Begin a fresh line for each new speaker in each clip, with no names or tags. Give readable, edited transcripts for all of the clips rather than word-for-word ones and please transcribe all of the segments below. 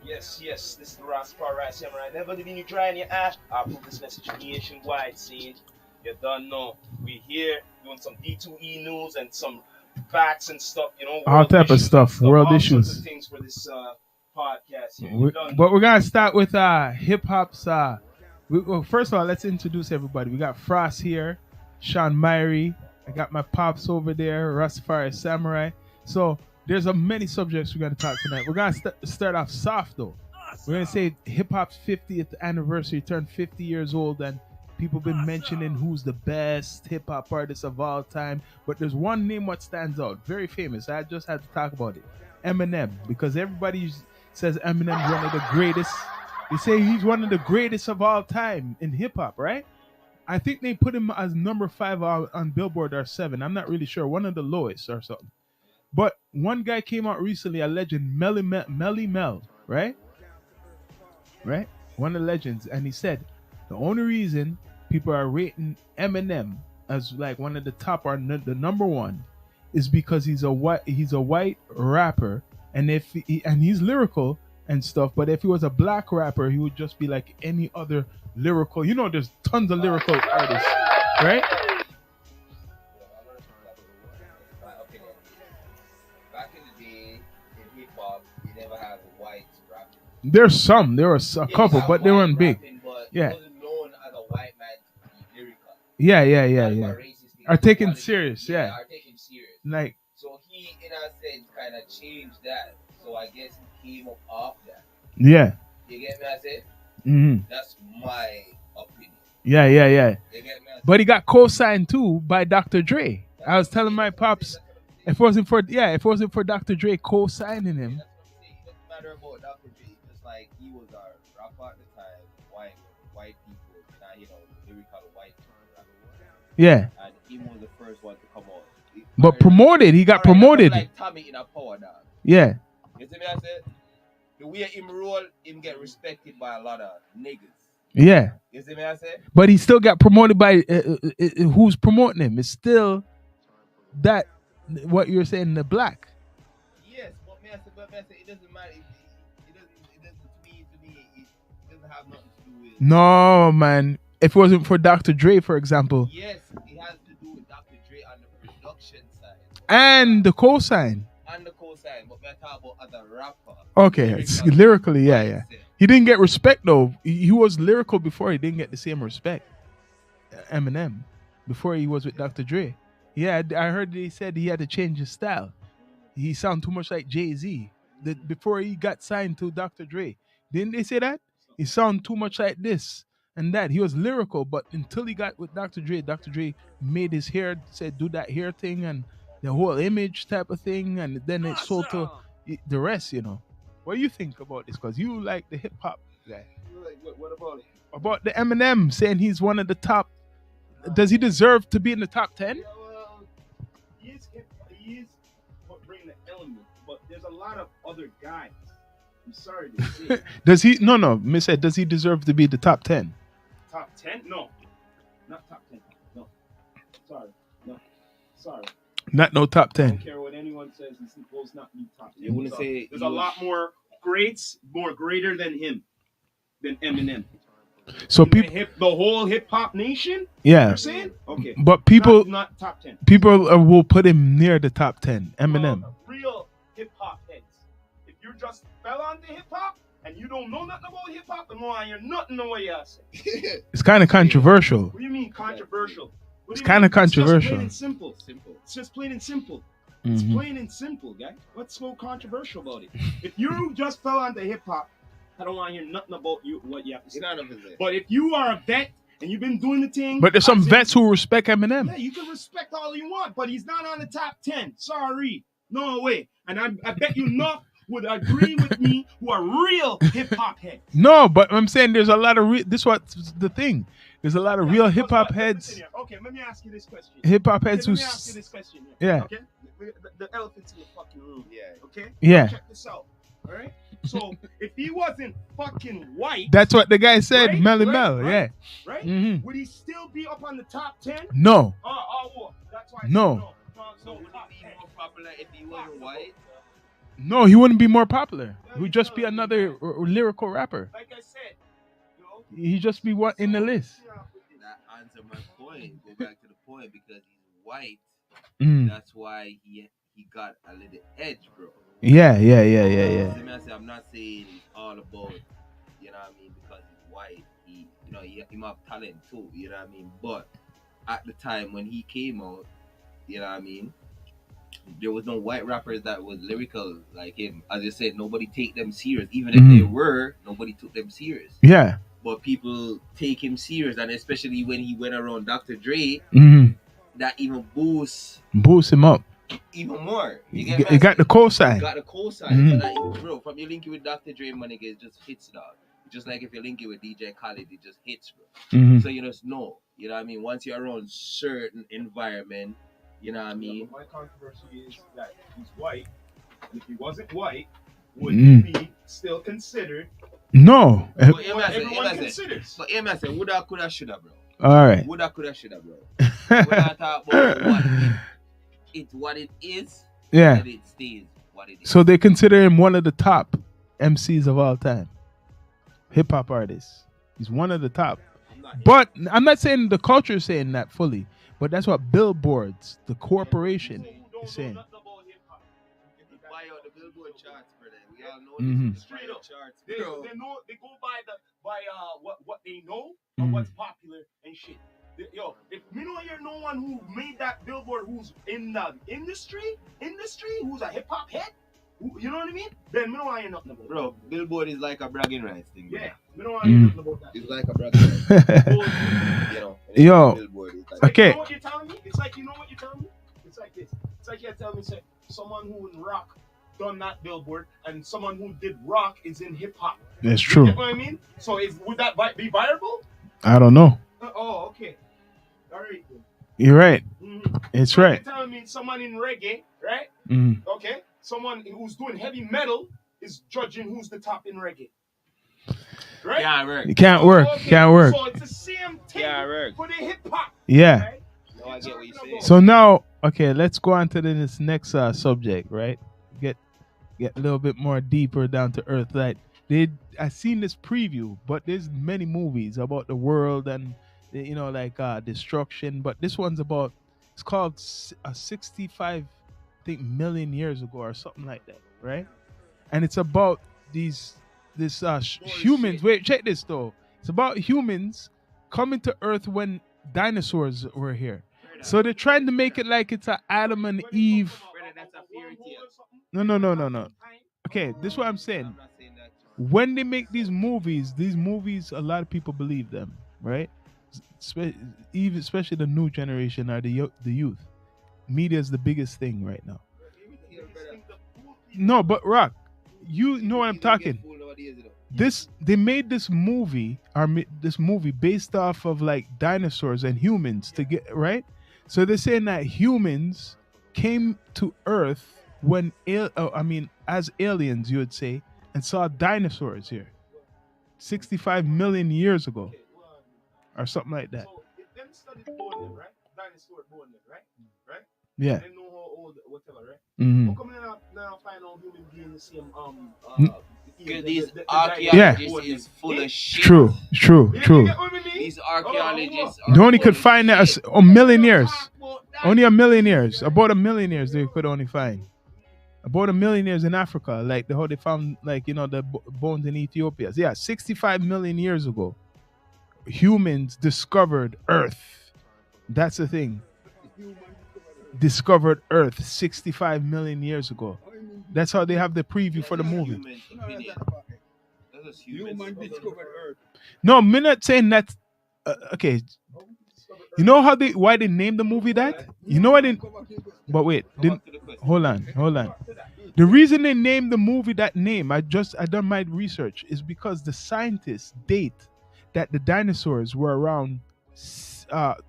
Yes, this is the FRAss. Right? Never did you try in your ash. I approve this message nationwide, seeing you don't know. We here doing some D2E news and some facts and stuff,
All
world
type of
issues and
stuff,
stuff,
world
all sorts of
issues.
things for this podcast here. You
We,
don't
but
know.
we're gonna start with hip hop's. Well, first of all, let's introduce everybody. We got FRAss here, Sean Myrie. I got my pops over there, Rastafari Samurai. So there's many subjects we're gonna talk tonight. We're gonna start off soft though. We're gonna say hip hop's 50th anniversary, turned 50 years old, and people been mentioning who's the best hip hop artist of all time. But there's one name what stands out, very famous. I just had to talk about it, Eminem, because everybody says Eminem's one of the greatest. They say he's one of the greatest of all time in hip hop, right? I think they put him as number 5 on Billboard or 7. I'm not really sure. One of the lowest or something. But one guy came out recently, a legend, Melly Mel, right? Right? One of the legends. And he said the only reason people are rating Eminem as like one of the top or the number one is because he's a white rapper, and he's lyrical and stuff. But if he was a black rapper, he would just be like any other lyrical. There's tons of lyrical artists, right?
Back in the day, in hip hop, you never had a white rapping.
There was a couple, but they weren't big.
But
Yeah.
he wasn't known as a white man to be lyrical.
Yeah.
Racist things.
Are taken
Quality-
serious, yeah.
Are taken serious.
Like,
So he, in a sense, kind of changed that. So I guess he came up off that.
yeah.
You get me? I said
hmm
that's my opinion.
Yeah.
You get me? I
But he got co-signed too by Dr. Dre. I was telling my pops, if it wasn't for Dr. Dre co-signing him,
That's what I'm saying. It doesn't matter about Dr. J. Just like he was a rapper at the time, white people, lyrical white rapper.
yeah.
And he was the first one to come out.
But promoted, he got promoted.
Like Tommy in a power dog.
Yeah.
You see me? I said the way him roll, him get respected by a lot of niggas.
Yeah.
You see me? I said
But he still got promoted by who's promoting him? It's still that what you're saying, the black.
yes, but me I said it doesn't matter. It doesn't to me it doesn't have nothing to do with.
No, man. If it wasn't for Dr. Dre, for example,
Yes, it has to do with Dr. Dre on the production side
and the co-sign.
and the co-sign, but we're talking about as a rapper.
Okay, it's lyrically, yeah. He didn't get respect though. He was lyrical before. He didn't get the same respect. Eminem, before he was with Dr. Dre. Yeah, I heard they said he had to change his style. He sounded too much like Jay-Z. Before he got signed to Dr. Dre, didn't they say that? He sounded too much like this and that. He was lyrical, but until he got with Dr. Dre made his hair, said do that hair thing and the whole image type of thing, and then it sold to the rest. What do you think about this? Because you like the hip hop guy.
Like, what about it?
About the Eminem saying he's one of the top. Does he deserve to be in the top 10?
Yeah, well, he is what bringing the element, but there's a lot of other guys. I'm sorry to say.
Does he? No. Miss said, does he deserve to be the top 10?
Top 10? No. Not top 10. No. Sorry. No. Sorry.
Not no top
I don't
10.
care what anyone says. He's supposed not to be top 10.
You wouldn't say
There's a lot more greater than him, than Eminem.
So
In
people,
the whole hip hop nation.
yeah.
You're saying? Okay.
But people,
not top 10.
people will put him near the top 10. Eminem.
Well, real hip hop heads. If you just fell onto hip hop and you don't know nothing about hip hop and you're nothing the way you say.
It's kind of controversial.
What do you mean controversial? What
It's
do you
kinda
mean? It's just
controversial.
plain and simple. It's just plain and simple. It's
Mhm.
plain and simple, guy. What's so controversial about it? If you just fell onto hip hop, I don't want to hear nothing about you, what you have to say.
none of it.
But if you are a vet and you've been doing the thing,
But there's some
as in-
vets who respect Eminem.
Yeah, you can respect all you want, but he's not on the top 10. Sorry. No way. And I bet you not would agree with me who are real hip hop heads.
No, but I'm saying there's a lot of this. What's the thing? There's a lot of real hip hop heads.
Listen here. Okay, let me ask you this question.
Hip hop heads
Okay,
who.
let me ask you this question.
Yeah.
Okay. The elephant's in the fucking room.
Yeah.
Okay.
Yeah.
Check this out. All right. So if he wasn't fucking white,
That's what the guy said,
Right,
Melly
right,
Mel.
right.
Yeah.
right,
Mhm.
would he still be up on the top 10?
No.
Oh, that's why. I said
No.
no,
So would
top
he be
10.
more popular if he wasn't white?
No, he wouldn't be more popular. He would just be another lyrical rapper.
Like I said, yo,
He'd just be one in the list.
That answer my point. Go back to the point because he's white.
Mm.
That's why he got a little edge, bro.
Yeah.
See me, I say, I'm not saying it's all about, you know what I mean, because he's white. He have talent too, you know what I mean. But at the time when he came out, you know what I mean, there was no white rappers that was lyrical like him. As I said, nobody take them serious. Even if they were, nobody took them serious.
Yeah.
But people take him serious, and especially when he went around Dr. Dre, that even boost
him up
even more.
You got the cosign.
Got the cosign. So that, bro, from you link it with Dr. Dre, my nigga, it just hits, dog. Just like if you link it with DJ Khaled, it just hits, bro. So you just know, you know what I mean? Once you're around certain environment, you know what I mean?
My controversy is that he's white. And if he wasn't white, would he be still considered?
No.
But everyone considers.
But I said, woulda, coulda, shoulda, bro.
All right.
Woulda, coulda, shoulda, bro. Woulda talk about what it is.
Yeah.
And it stays what it is.
So they consider him one of the top MCs of all time. Hip hop artists. He's one of the top. But I'm not saying the culture is saying that fully. But that's what Billboards, the corporation, is saying.
If you buy out the Billboard charts, brother, we all know this.
Straight up charts. They know, they go by what they know and what's popular and shit. If me know you're no one who made that Billboard who's in the industry, who's a hip hop head, you know what I mean? Then me know I ain't nothing about.
Bro, Billboard is like a bragging rights thing. Bro.
Yeah, me know I ain't nothing about that.
It's like a bragging rights.
Yo.
Billboard is like,
Okay.
You know what you're telling me? It's like, you know what you're telling me? It's like this. It's like you're telling me, say, someone who in rock done that Billboard and someone who did rock is in hip hop.
That's true.
You know what I mean? So would that be viable?
I don't know.
Oh, okay. All right.
You're right. It's right.
You're telling me someone in reggae, right? Okay. Someone who's doing heavy metal is judging who's the top in reggae. Right?
Can't work.
It can't work.
Okay.
Can't work.
So it's the same thing for the hip hop.
Yeah.
Right?
No, I get what you're saying.
So now, okay, let's go on to this next subject, right? Get a little bit more deeper down to earth. Like I seen this preview, but there's many movies about the world and destruction. But this one's it's called 65, I think, million years ago or something like that, right? And it's about humans. Wait, check this though. It's about humans coming to Earth when dinosaurs were here. So they're trying to make it like it's an Adam and Eve. No. Okay, this is what I'm saying. When they make these movies, a lot of people believe them, right? Especially the new generation or the youth. Media is the biggest thing right now. No, but Rock, you know what I'm talking. They made this movie based off of like dinosaurs and humans to get right. So they're saying that humans came to Earth as aliens, you would say, and saw dinosaurs here 65 million years ago or something like that.
So if them studied bone, right? Dinosaur bone, right?
Yeah.
They know how old, whatever, right?
Mm-hmm.
How come they now find out human beings the same
Because these
the
archaeologists is full of shit.
True.
You get what I mean?
These archaeologists
They only could find that a million years. Only a million years. About a million years they could only find. About a million years in Africa, like how they found, the bones in Ethiopia. Yeah, 65 million years ago, humans discovered Earth. That's the thing. Discovered Earth 65 million years ago. That's how they have the preview for the movie.
Human discovered Earth.
No, I'm not saying that. Okay. You know why they named the movie that? You know what? But wait, hold on. The reason they named the movie that name, I done my research, is because the scientists date that the dinosaurs were around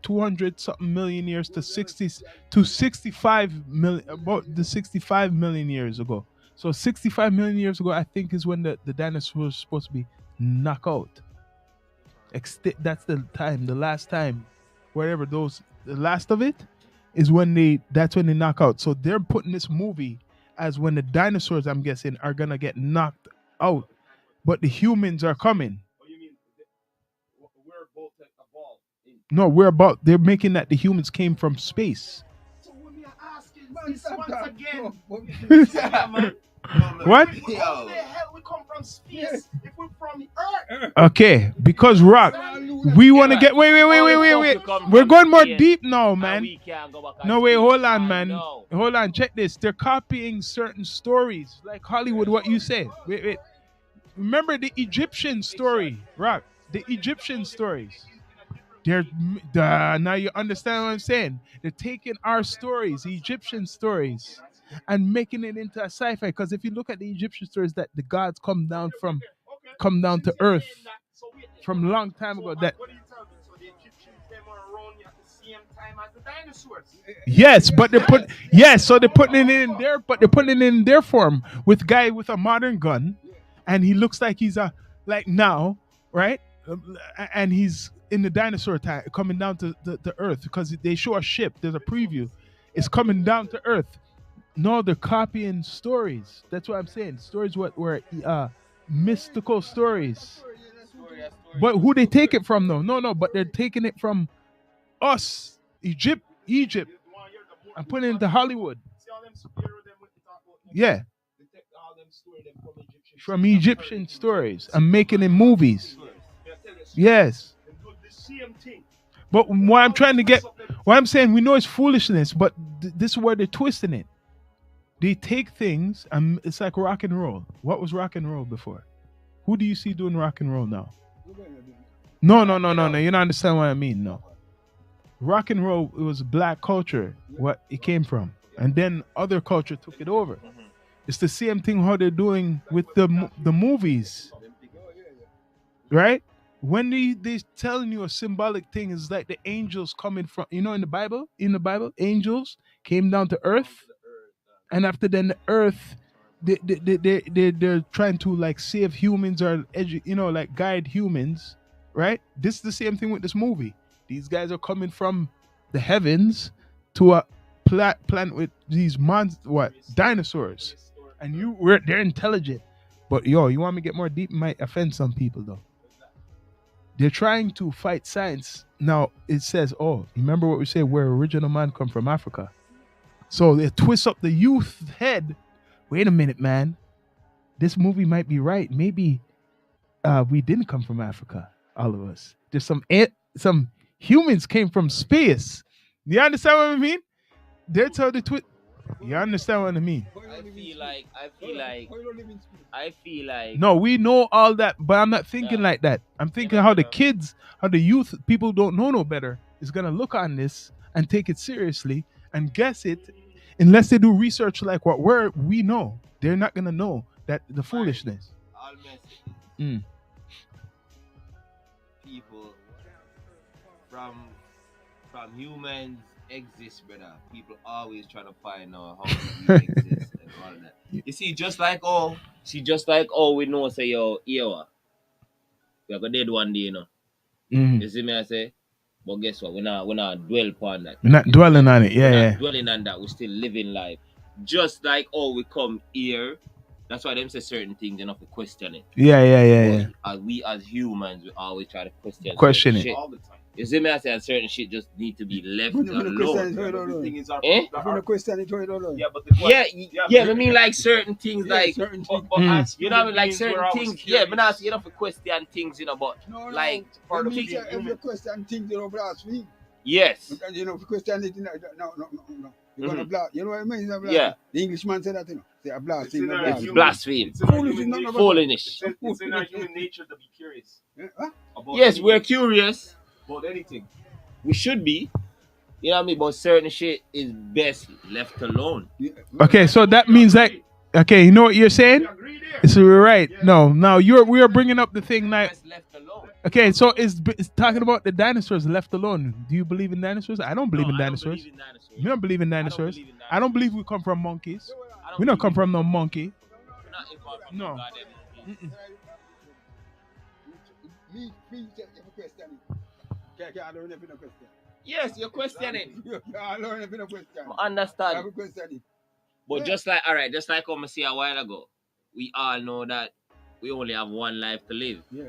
200 something million years to 65 million, about the 65 million years ago. So 65 million years ago, I think, is when the dinosaurs were supposed to be knocked out. That's the last time, whatever the last of it is that's when they knock out. So they're putting this movie as when the dinosaurs, I'm guessing, are gonna get knocked out, but the humans are coming.
Oh, you mean we're about to evolve?
No, they're making that the humans came from space.
So when we are asking this once again, yeah, man.
What?
How the hell we come from space if we're from Earth?
Okay, because rock, we want to get wait. We're going more deep now, man. No, wait, hold on, man. Hold on, check this. They're copying certain stories, like Hollywood. What you said. Wait. Remember the Egyptian story, rock. The Egyptian stories. They're now you understand what I'm saying. They're taking our stories, the Egyptian stories, and making it into a sci-fi. Because if you look at the Egyptian stories, that the gods come down to earth from a long time ago. That
What are you telling me? So the Egyptians them are around at the same time as the dinosaurs.
yes, but so they're putting it in there, but they're putting it in their form with guy with a modern gun, and he looks like he's like now, right? And he's in the dinosaur time coming down to the earth because they show a ship. There's a preview. It's coming down to earth. No, they're copying stories. That's what I'm saying. Stories what were mystical stories. But who they take it from though? No, but they're taking it from us, Egypt, and putting it into Hollywood. Yeah. From Egyptian stories and making it movies. Yes. But what I'm saying, we know it's foolishness, but this is where they're twisting it. They take things and it's like rock and roll. What was rock and roll before? Who do you see doing rock and roll now? No. You don't understand what I mean. No. Rock and roll, it was black culture, what it came from. And then other culture took it over. It's the same thing how they're doing with the movies. Right? When they telling you a symbolic thing, is like the angels coming from, in the Bible, angels came down to earth. And after then the earth, they're trying to like save humans or like guide humans, right? This is the same thing with this movie. These guys are coming from the heavens to a planet with these dinosaurs, and they're intelligent. But you want me to get more deep? It might offend some people though. They're trying to fight science. Now it says, remember what we say? Where original man come from Africa. So they twist up the youth head. Wait a minute, man. This movie might be right. Maybe we didn't come from Africa, all of us. There's some humans came from space. You understand what I mean? They're telling the twist. You understand what I mean?
I feel like.
No, we know all that, but I'm not thinking like that. I'm thinking how the youth, people don't know no better, is gonna look on this and take it seriously and guess it, unless they do research like what we know. They're not gonna know that the foolishness.
All messages. People from humans exist, brother. People always trying to find out how we exist and all of that. You see, just like we know, say yo, Ewa, we are gonna dead one day, You see me, I say. But guess what? We're not dwell upon that.
We're not dwelling on it. We're not
dwelling on that. We're still living life. Just like we come here. That's why them say certain things enough to question it.
Yeah.
We as humans, we always try to
question it
shit all the time. You see me, I say certain shit just need to be left alone. I mean like certain things, like certain things. You know what I mean, like certain things. Yeah, but not enough to question things, but like
part of the if you question things, blaspheme.
Yes.
Because if you question it, no. You're gonna blaspheme. You know what I mean?
Yeah.
The Englishman said that, Say a blaspheme.
It's blaspheme. Foolishness.
It's in our human nature to be curious.
Yes, we're curious
about anything.
We should be. You know what I mean? But certain shit is best left alone.
Okay, so that means that. Okay, you know what you're saying? So we're right. Yeah. No, now we are bringing up the thing now. Okay, so it's talking about the dinosaurs left alone. Do you believe in dinosaurs? I don't believe in dinosaurs. You don't believe in dinosaurs? I don't believe we come from monkeys. We don't come from no monkey. No.
Yes, you're questioning.
I learn if you question.
Understand.
I have a question.
But just like I said a while ago, we all know that we only have one life to live.
Yeah.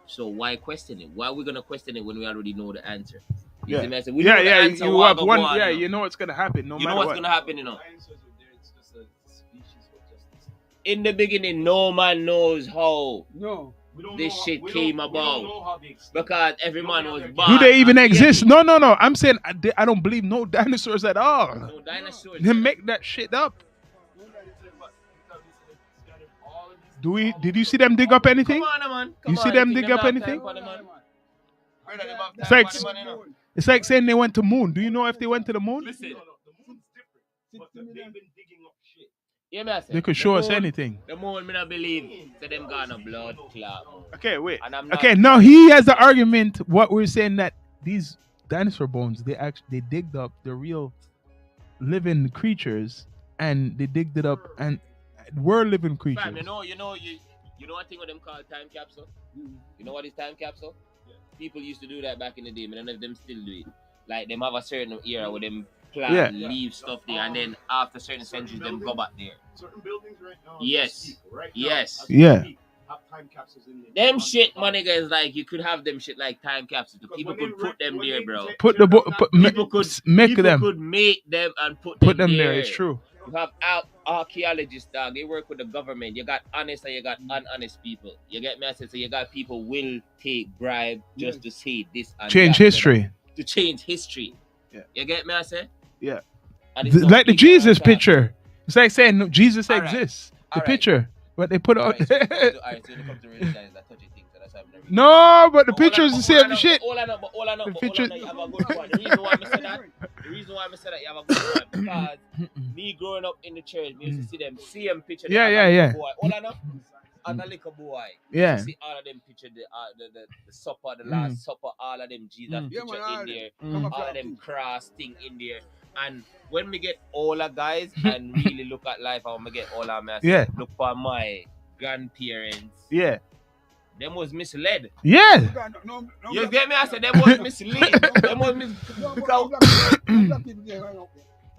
So why question it? Why are we gonna question it when we already know the answer?
Yeah.
See me? I say, we know the answer,
you
what
have
go
one.
on,
Yeah,
you know.
you know what's gonna happen. No
You
matter
know what's
what.
gonna happen, you know.
Answers are there. It's just a species with justice.
In the beginning, no man knows how
No.
We don't
this
know how-
shit
we
came
don't- we
about.
don't know how they exist.
because every
We
man
don't
was
have
born.
Do they even
and
exist?
created.
No. I'm saying I don't believe no dinosaurs at all.
No dinosaurs.
They make that shit up. Did you see them dig up anything?
Come on, man.
You see them dig up anything? It's like- It's like saying they went to moon. Do you know if they went to the moon?
Listen.
The moon's different. But they've been digging up shit.
Yeah, me I say,
They could
the
show us
moon-
anything.
The moon, me not believe. So them gonna blood clot.
Okay, wait.
And I'm not-
Okay, now he has the argument. What we're saying that these dinosaur bones, they digged up the real living creatures, and they digged it up, and we're living creatures.
Fam, you know what thing what them call time capsule? You know what is time capsule?
Yeah.
People used to do that back in the day, but none of them still do it. Like them have a certain era where them plant,
Yeah.
leave stuff there, and then after certain centuries, them go back there.
Certain buildings right now.
Yes.
Right
Yes.
Now, as we
Yeah.
speak, have time capsules in there.
Them shit, my nigga, is like you could have them shit like time capsules.
Because
People
when
could
they
put them
when
there,
they
bro.
take-
Put the
People could
make
people
them
could make them and
put
them
them there. It's true.
You have archaeologists, dog. They work with the government. You got honest and you got unhonest people. You get me? I said, so you got people will take bribe just to say this and
Change
that,
history.
to change history.
Yeah.
You get me? I say.
Yeah.
And it's
Like the
no
Jesus
ignorant
picture. It's like saying no, Jesus
All right.
exists. The
All right.
picture, but they put
talk.
out.
Alright, so when it comes to religion, it's that touchy thing. So that's why I'm not really-
No, but the
But
picture is the same shit.
All I know,
The
you
picture-
have a good one. The reason why I say that, you have a good one, because me growing up in the church, we used to see them same picture.
Yeah,
as a
yeah,
little boy. All I know, as a little boy, we
Yeah.
used to see all of them picture, the supper, the last supper, all of them Jesus
Mm.
Yeah,
picture
man, all
in there,
Mm.
all of them cross thing in there. And when we get older guys and really look at life, and when we get older, man,
Yeah.
look for my grandparents.
Yeah.
Them was misled.
Yeah.
You get me? I said them was misled. Them was because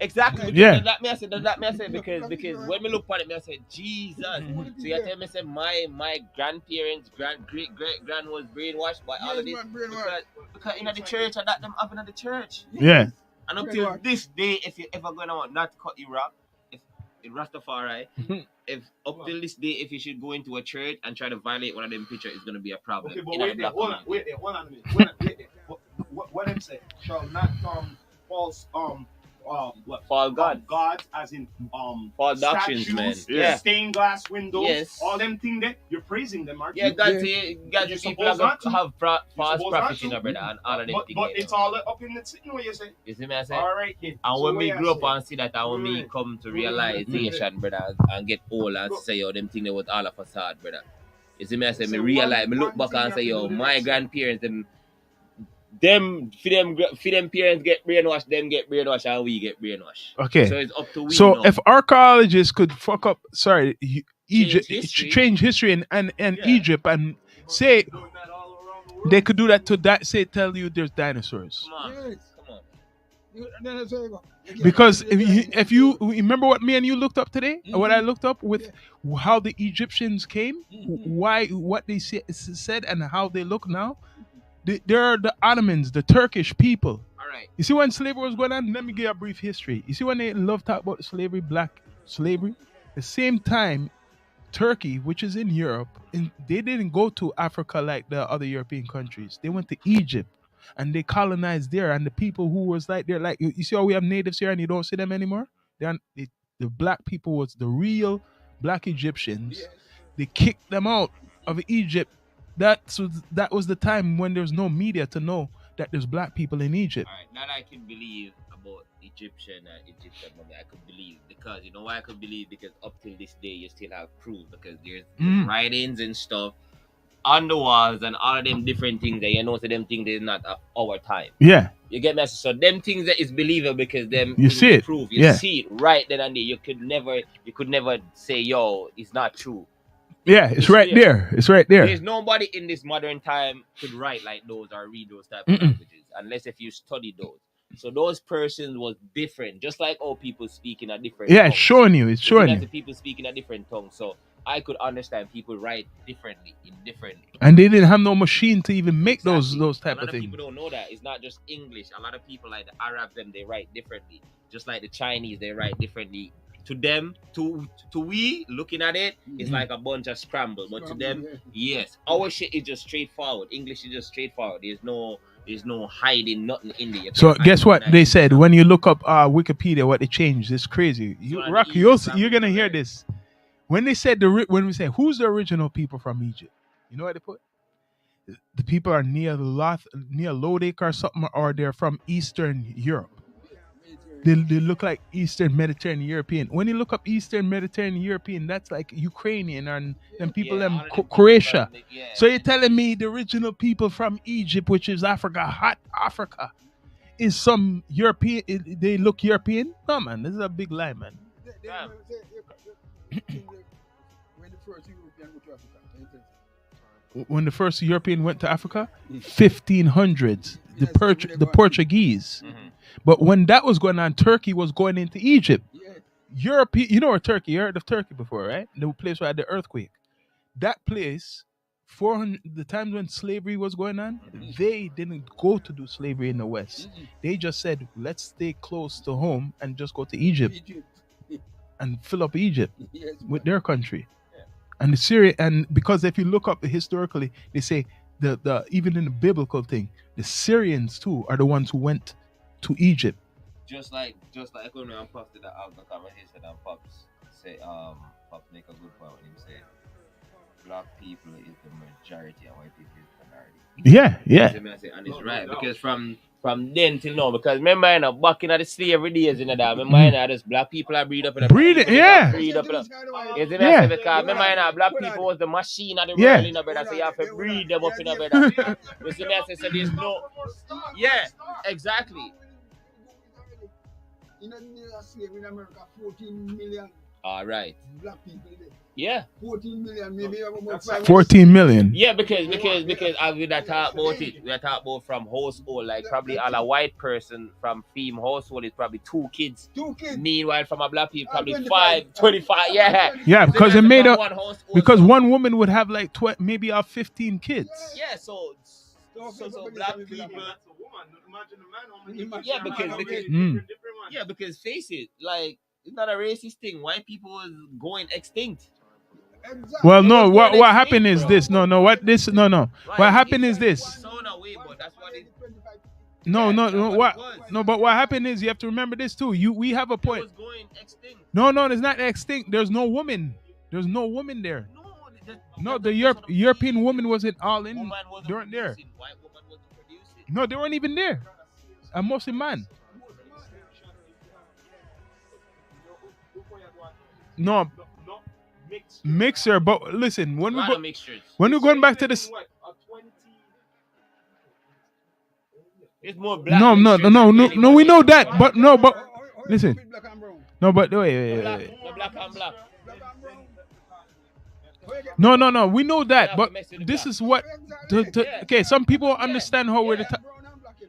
exactly.
Yeah.
That me I said because when we look at it, me I said Jesus. So you tell me say my grandparents, great grand was brainwashed by all of this because in the church and that them having at the church.
Yeah.
And up till this day, if you ever gonna want not cut you rock, if in Rastafari, if up till this day, if you should go into a church and try to violate one of them pictures, it's gonna be a problem.
Okay, but
in
wait
the
there,
black
hold on,
community.
wait a minute. Wait there. What them say? Shall not false what?
False gods.
Gods as in
False doctrines,
statues,
man.
Yeah.
stained glass windows,
Yes.
all them things there. You're praising them, aren't
Yeah,
you?
God,
You're
people
supposed not to.
have false
supposed
prophets,
not to.
brother, and all of them
But
things.
it's all up in the sitting where you say.
You see me, I say?
All right, kid.
And
So
when me
what
grew
you
up
say?
and see that, and when me come to realization, brother, and get old and say, yo, them thing they was all a facade, brother. You see me, I say, me
So
realize, me look
one
back and say,
thing you
yo,
have to do
my
next.
grandparents, for them parents get brainwashed, them get brainwashed, and we get brainwashed.
Okay.
So it's up to we
So
now.
if archaeologists could fuck up, Egypt,
history.
change history and
Yeah.
Egypt and say
Doing that all around the world.
they could do that to that, say tell you there's dinosaurs.
Come on,
Yes.
come on.
Because if you remember what me and you looked up today, what I
Mhm.
looked up with how the Egyptians came,
Mhm.
why what they said and how they look now, they're the Ottomans, the Turkish people.
All right.
You see when slavery was going on? Let me give you a brief history. You see when they love talk about slavery, black slavery? The same time, Turkey, which is in Europe, they didn't go to Africa like the other European countries. They went to Egypt and they colonized there. And the people who was like, they're like, you see how we have natives here and you don't see them anymore? The black people was the real black Egyptians. They kicked them out of Egypt. That was the time when there's no media to know that there's black people in Egypt.
All right, that I can believe about Egyptian money. I could believe because you know why I could believe because up till this day you still have proof because there's writings and stuff on the walls and all of them different things that you know so them things is not of our time.
Yeah.
You get me? So them things that is believable because them
You
things
see it.
proof. You
Yeah.
see it right then and there. You could never say, yo, it's not true.
Yeah, it's right there. It's right there.
There's nobody in this modern time could write like those or read those type of
Mm-mm.
languages unless if you study those.
So those persons was different, just like all people speaking a different.
Yeah,
tongues.
it's showing you. It's showing
That's
you.
the people speaking a different tongue. So I could understand people write differently in different.
And they didn't have no machine to even make those type
a
of
lot of
things.
people don't know that. It's not just English. A lot of people like the Arabs, them, they write differently. Just like the Chinese, they write differently. To them, to we looking at it, it's like a bunch of scramble. But to them, yes, our shit is just straightforward. English is just straightforward. There's no hiding nothing in there.
So guess what they said when you look up Wikipedia? What they changed? It's crazy. Rock, you're gonna hear this. When they said when we say who's the original people from Egypt, you know what they put? The people are near Lodek or something, or they're from Eastern Europe. They look like Eastern Mediterranean European. When you look up Eastern Mediterranean European, that's like Ukrainian and people in Croatia. So you're telling me the original people from Egypt, which is Africa, hot Africa, is some European? They look European? No, man, this is a big lie, man. When the first European went to Africa, 1500s, the Portuguese.
Mm-hmm.
But when that was going on, Turkey was going into Egypt. Europe, you know where Turkey? You heard of Turkey before, right? The place where had the earthquake. That place, the times when slavery was going on, they didn't go to do slavery in the West. They just said, let's stay close to home and just go to Egypt and fill up Egypt with their country. And the Syria, and because if you look up historically, they say the even in the biblical thing, the Syrians too are the ones who went to Egypt.
Just like when I'm Pops did the conversation and Pops say Pops make a good point when he say black people is the majority and white people is the minority.
Yeah.
And it's right because from then till now, because remember back in the slavery days remember just black people are breed up in
breed, yeah.
Breed up in
Yeah.
because remember black people was the machine of the world in a brother, so you have to breed them up in a brother. You see me so there's no exactly.
In a slave in America, 14 million.
All right.
Black people there.
Yeah.
14 million, maybe about
14 million.
Yeah, because as we talk about it, we talk about from household, like probably all a white person from theme household is probably 2 kids.
2 kids.
Meanwhile, from a black people, probably 25. Yeah.
Yeah, because it made up. Because
so,
one woman would have like maybe 15 kids.
Yeah, so black people. Yeah, because face it, like it's not a racist thing. White people was going extinct.
Exactly.
Well, no. What happened is this. No. What happened is this. But what happened is you have to remember this too. We have a point.
It was going extinct.
No, it's not extinct. There's no woman. There's no woman there. No, the European woman wasn't all in. They weren't there.
White woman wasn't producing.
No, they weren't even there. A Muslim man. No, mixer. But listen, when we're going back to this,
it's more black.
No. We know that, but listen. No, but wait.
Black and black.
No. We know that, but this is what. Okay, some people understand how we're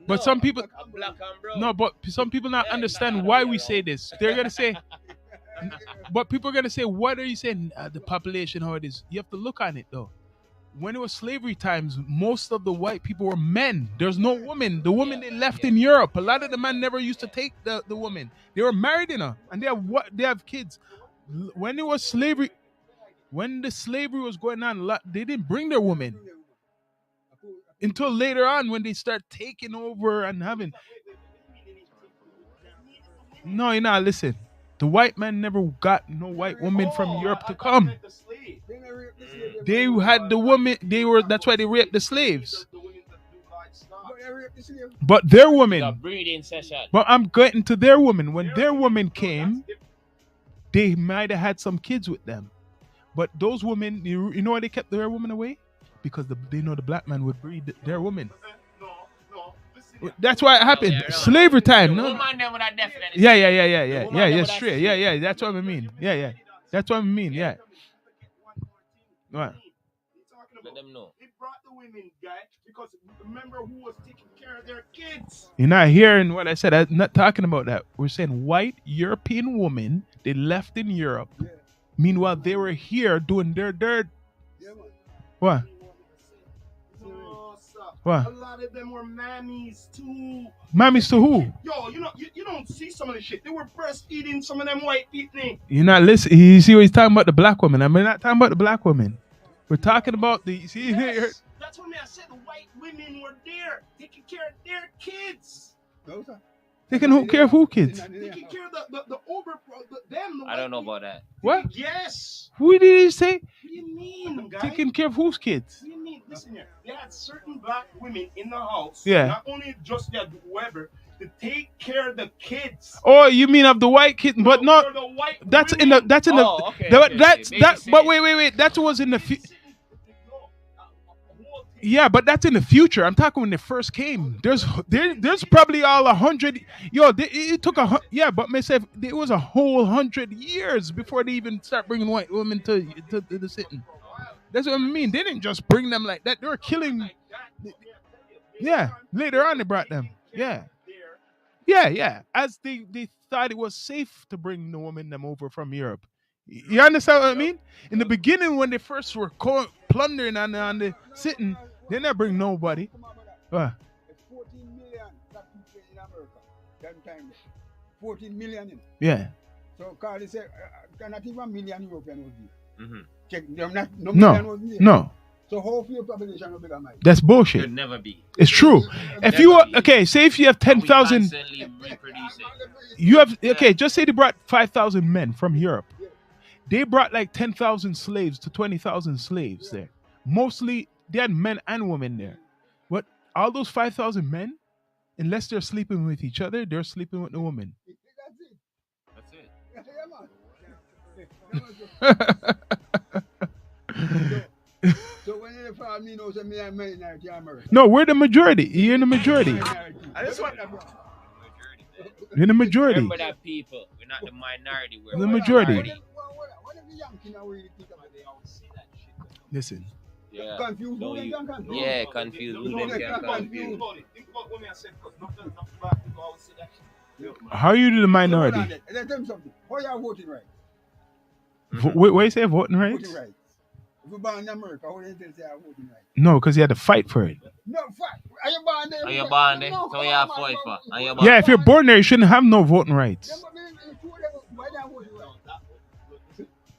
but some people. No, but some people not understand why we say this. They're gonna say. But people are going to say, what are you saying? The population, how it is. You have to look on it, though. When it was slavery times, most of the white people were men. There's no women. The women they left in Europe. A lot of the men never used to take the woman. They were married in her. And they have kids. When it was slavery, when the slavery was going on, they didn't bring their women. Until later on when they start taking over and having... No, you're not. Listen. The white man never got no white woman from Europe to come. They had the woman. That's why they raped the slaves. But their women. But I'm getting to their women. When their women came, they might have had some kids with them. But those women, you know why they kept their women away? Because they know the black man would breed their women. That's why it happened. Yeah, slavery time, no? Yeah, straight. Yeah, that's what I mean. Yeah. That's what I mean, yeah. What?
talking
Let
about.
them know.
They brought the women, guy, because remember who was taking care of their kids.
You're not hearing what I said. I'm not talking about that. We're saying white European women, they left in Europe.
Yeah.
Meanwhile, they were here doing their dirt.
Yeah, man.
What?
No, sir.
What?
A lot of them were mammies too.
Mammies to who?
Yo, you don't see some of the shit. They were breastfeeding some of them white people.
You're not listening. You see what he's talking about, the black woman. I mean, not talking about the black woman. We're talking about the. See,
Yes, that's what I said. The white women were there taking care of their kids.
No, sir.
taking who care of who kids?
Taking care of the over them.
I don't know about that.
What?
Yes.
Who did he say?
What do you mean, guy?
Taking care of whose kids?
What do you mean? Listen here. They had certain black women in the house.
Yeah.
Not only just their whoever to take care of the kids.
Oh, you mean of the white kids? But
No,
not.
for the white
That's in
women.
the. That's in the.
Oh, okay,
the-
okay,
that's
okay.
that.
Baby
But
said.
wait. That was in the. Yeah, but that's in the future. I'm talking when they first came. There's probably all 100. Yo, it took yeah, but myself, it was a whole 100 years before they even start bringing white women to the sitting. That's what I mean. They didn't just bring them like that. They were killing. Yeah, later on they brought them. Yeah. As they thought it was safe to bring the women them over from Europe. You understand what I mean? In the beginning, when they first were plundering on the sitting, they never bring nobody. What?
It's 14 million black people in America. That time, 14 million. In.
Yeah.
So Carly said, not even 1 million European was there.
Mm-hmm.
Check them, no million was there.
No.
So how few population will be that much?
That's bullshit.
Could never be.
It's true. If you say if you have 10,000,
Constantly reproducing.
you have just say they brought 5,000 men from Europe. They brought like 10,000 slaves to 20,000 slaves there. Mostly they had men and women there. But all those 5,000 men, unless they're sleeping with each other, they're sleeping with the woman.
That's it.
So when you find me, know me and minority America.
No, we're the majority. You're in the majority.
I just want that.
You're in the majority.
Remember that people. We're not the minority. We're
The majority.
What if the Yankee now really think about it?
Listen.
Yeah.
Confused.
No,
Who they
you-
can confuse?
Yeah, confused. Who them can
Think
confuse?
about it. Think about what I said. Because nothing black people always say that shit.
How are you the minority?
Let them something. How you are voting right?
What you say, voting rights?
Voting right. If you're born in America, how do you say I'm voting right?
No, because you had to fight for it.
No, fact. Are you born there?
Are you born there? So you have fight for. Are you born?
Yeah, if you're born there, you shouldn't have no voting rights.
Why they are voting right?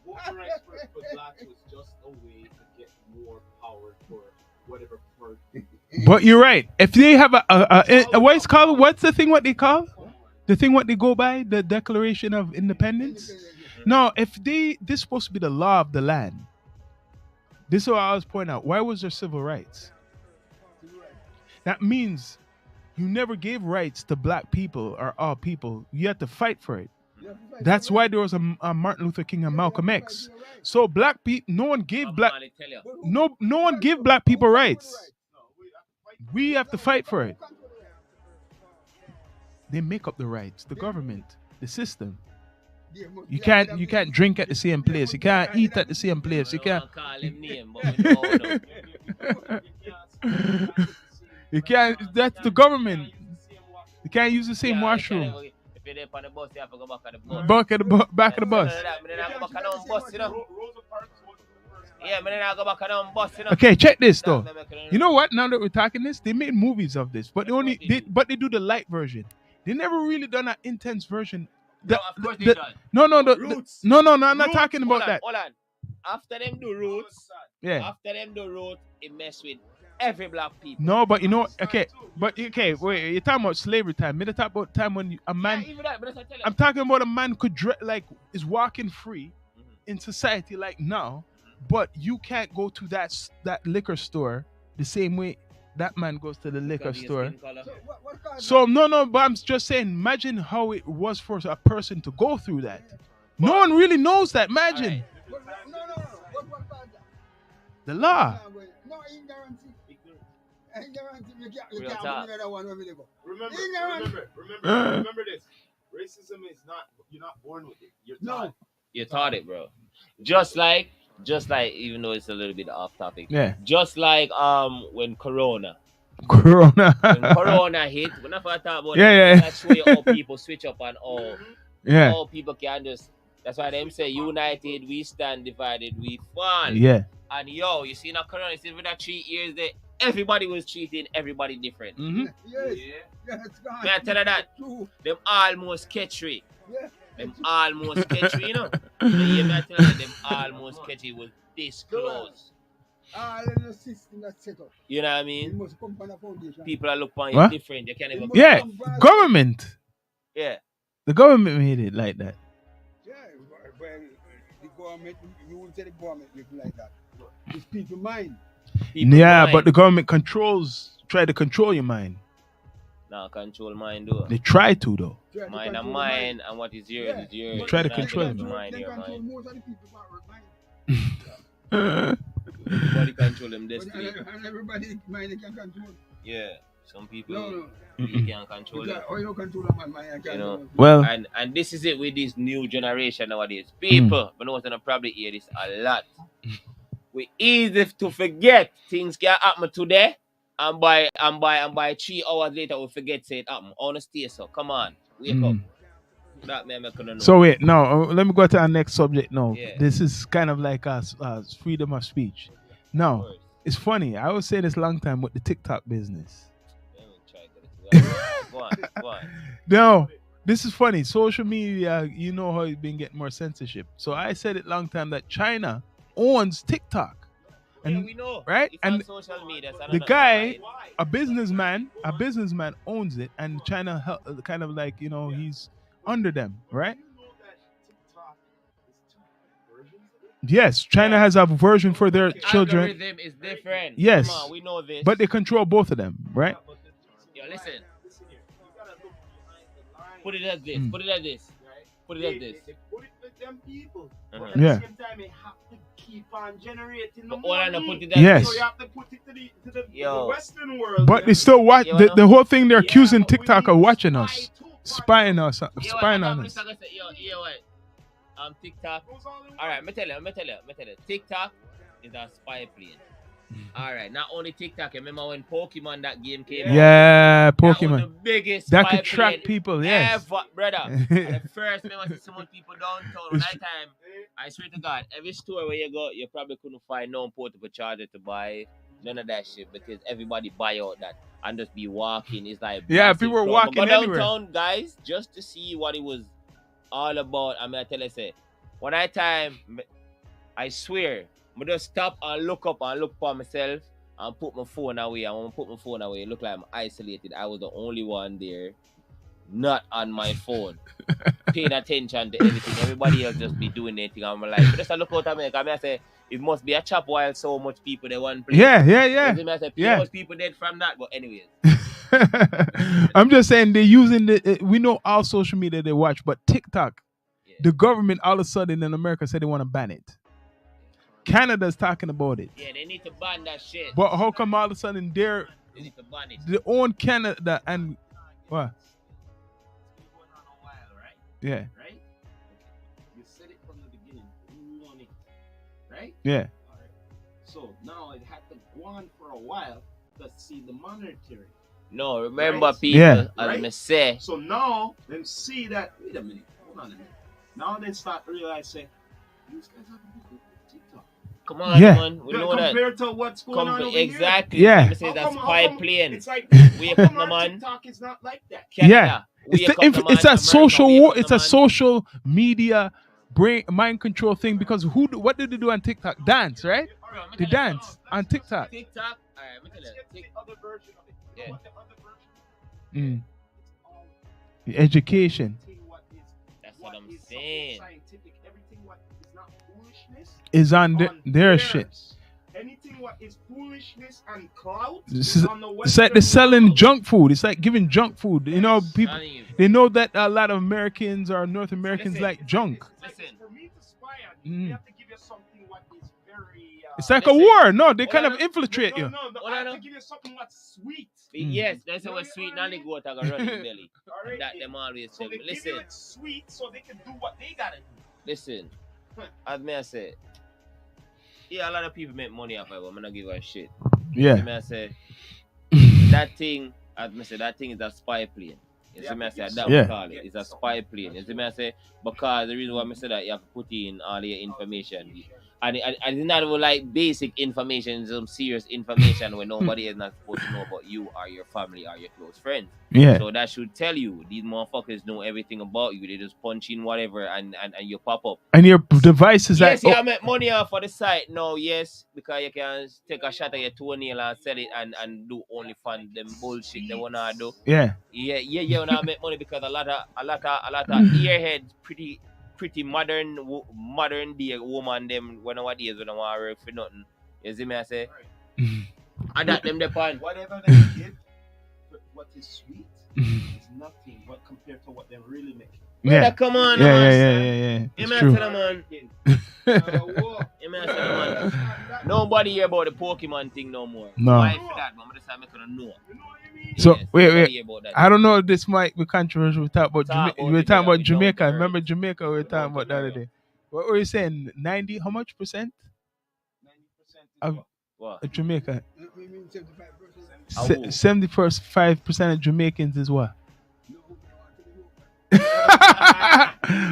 Voting rights for blacks was just a way to get more power for whatever party.
But you're right. If they have a what's called? What's the thing? What they call? The thing what they go by? The Declaration of Independence? No, if this supposed to be the law of the land. This is what I was pointing out. Why was there civil rights? That means you never gave rights to black people or all people. You had to fight for it. That's why there was a Martin Luther King and Malcolm X. So black people, no one gave black, no one gave black people rights. We have to fight for it. They make up the rights. The government, the system. You can't drink at the same place. You can't eat at the same place. You can't.
Call him name, but we know no.
You can't. That's the government. You can't use the same washroom.
If you're there on the bus, you have to go back on the bus.
Back of the bus.
Yeah, but then I go back on the bus, you know.
Okay, check this though. You know what? Now that we're talking this, they made movies of this, but they do the light version. They never really done an intense version.
No, of course they done.
No, I'm
Roots.
not talking about that.
Hold on. After them do roots,
Yeah.
it mess with every black people.
No, but you know, wait, you're talking about slavery time. Me talk about time when a man.
Yeah, even that, but that's what I tell you.
I'm talking about a man could is walking free in society like now, but you can't go to that liquor store the same way that man goes to the liquor store. So no, but I'm just saying, imagine how it was for a person to go through that. No one really knows that. Imagine the law.
No, ignorance. Ignorance. You
Real
can't
talk.
put another one when we live.
Remember this. Racism is not, you're not born with it. You're
No.
taught.
You taught it, bro. Just like Just like, even though it's a little bit off topic,
Yeah.
just like when Corona hit, when I talk about
Yeah.
that show you how people switch up and
Yeah.
all people can just. That's why them say united we stand, divided we fall.
Yeah.
And yo, you see now Corona, you see for that 3 years that everybody was treating everybody different.
Mm-hmm.
Yes. Yes, God.
May I tell you that?
True.
Them almost catchy.
Yeah.
Them almost catchy, you know. Yeah, may I tell you that them almost catchy was this close.
All in the system that's set up.
You know what I
It
mean?
must come from the foundation.
People are looking on
What?
you different. You can't even.
Yeah. Government.
Yeah.
The government made it like that.
Yeah, well, the government, you won't say the government make it like that. It's people's mind.
But the government try to control your mind.
Nah, control mind though.
They try to though.
Try to
Mine and
control
mine, and what is yours is yours.
They try to
Nah,
control
they
it.
Mind,
They
your
control
mind.
most of the people's mind.
Everybody control them destiny.
And everybody mind they can control.
Yeah. Some people
No.
you can't control it.
Or you don't control my mind. I can't
You know,
control.
Well,
and this is it with this new generation nowadays. People, but no one's gonna probably hear this a lot. We easy to forget things can happen today, and by 3 hours later we forget say it happen. Honesty, so come on, wake up. That man I couldn't know.
so wait, no, let me go to our next subject now.
Yeah.
This is kind of like freedom of speech. Now,
First,
it's funny. I was saying this a long time with the TikTok business.
let me try to go on.
No, this is funny. Social media, you know how it's been getting more censorship. So I said it long time that China owns TikTok.
Yeah,
And
we know.
right?
It's
And
on social media. So I
the
don't know
guy,
why.
a businessman owns it, and China kind of like, you know, he's under them, right?
Do you know that TikTok is 2 versions of it?
Yes, China has a version for their children,
Algorithm is different.
Yes.
Come on, we know this.
but they control both of them, right?
Yo, listen.
Listen here. You gotta look behind the line.
Put it as this.
Mm.
Put it as this.
Right?
Put it as this.
They put it with them people.
Uh-huh.
But at
Yeah.
the same time, they have to keep on generating the
But all I know,
money.
put it as
Yes.
So you have to put it to the
Yo.
Western world.
But they still watch
Yeah,
the whole thing. They're
Yeah,
accusing
but we
TikTok
need
of
to
watching
spy
us,
too,
spying us,
Yo,
spying on us.
Yo, what? TikTok.
Goes all in
All right,
one.
me tell you. TikTok is a spy plane. All right, not only TikTok. Remember when Pokemon that game came out?
Yeah,
That was the
Pokemon.
biggest
That
spy
could track
plane
people, yes.
ever, brother. And the first time I see so much people downtown. When that time, I swear to God, every store where you go, you probably couldn't find no portable charger to buy. None of that shit, because everybody buy out that and just be walking. It's like
Yeah,
massive
people were
crowd.
walking
But go
anywhere.
downtown, guys, just to see what it was all about. I mean, I tell you, say, when I swear, I just stop and look up and look for myself and put my phone away. And when I put my phone away, it looked like I'm isolated. I was the only one there, not on my phone, paying attention to everything. Everybody else just be doing anything. I'm like, but just a look out at me. I say, it must be a chop while so much people they want place.
Yeah.
I say,
Yeah.
much people dead from that. But anyways,
I'm just saying they're using we know all social media they watch, but TikTok,
yeah.
the government all of a sudden in America said they want to ban it. Canada's talking about it.
Yeah, they need to ban that shit.
But how come all of a sudden
They need to ban it.
they own Canada and what?
It's been going on a while, right?
Yeah.
Right? You said it from the beginning. You want it. Right?
Yeah.
All right. So now it had to go on for a while to see the monetary.
No, remember
Right.
people,
Yeah.
as
Right.
me say,
So now them see that. Wait a minute. Hold on a minute. Now they start to realize, say, these guys have a book with TikTok.
come on,
Yeah.
man, we know that.
Compared to what's going on over
Exactly.
Yeah.
Let me say
How
that's
come- how
spy
come
plane.
It's like
Wake
how
up,
come
the
on
man.
TikTok is not like that.
Canada,
Yeah.
wake up, the man.
It's a
America,
social
wake up,
it's
the
a
man.
social media mind control thing because what did they do on TikTok? Dance, right?
All right,
They dance on TikTok.
TikTok. All right, let me tell
Let's
you.
get to the other version of it. You
Yeah.
know what the other version is?
Mm.
It's all
The education
everything what is
That's what I'm
is something
saying.
scientific, everything what is not foolishness
is on
on
their
theirs.
shit.
Anything what is foolishness and clout
This
is
is-
on the
It's like they're
Western
selling
world.
junk food. It's like giving junk food. You know, people
Telling you.
they know that a lot of Americans or North Americans
Listen,
like junk.
It's like
Listen.
for me to spy on you,
Mm.
they have to give you something what is very.
It's like a
Listen.
war. No, they
Hold
kind
on.
of infiltrate you.
No,
Hold
I have
on.
to give you something what's sweet.
Yes, that's how sweet nanny goat are gonna run in belly.
All right?
That them always
So
say.
they give you
Listen,
it sweet so they can do what they gotta do.
listen. As me I say, Yeah, a lot of people make money off it, but I'm not give a shit.
Yeah.
See me I say that thing, as I say, that thing is a spy plane. You see me I say that
Yeah.
we call it. It's a spy plane. You see me I say because the reason why I say that you have to put in all your information. And it's not even like basic information, some serious information where nobody is not supposed to know about you or your family or your close friends.
Yeah.
So that should tell you these motherfuckers know everything about you. They just punch in whatever and you pop up.
And your device is
Yes,
like,
you make money off of the site. No, yes, because you can take a shot at your toenail and sell it and do only fun them bullshit they wanna do.
yeah.
Yeah, when I make money because a lot of earheads, pretty modern day woman them when nowadays when I want to work for nothing. You see me I say? I got them the pan.
Whatever they give, what is sweet is nothing but compared to what they really make.
Yeah.
Come on,
Yeah.
man.
It's
You
true.
say, man. You say, man. Nobody hear about the Pokemon thing no more.
No.
Why for that? But I'm just saying, I'm gonna know.
So
Yes,
wait.
nobody hear about that.
I don't know if this might be controversial. We talk about
Talk about
we were
it,
talking
yeah,
about
we
Jamaica.
don't
Remember
worry.
Jamaica? We were talking about the other day. What were you saying? 90? How much percent
90%
of
What?
Jamaica?
We mean 75%.
75% of Jamaicans is what?
No,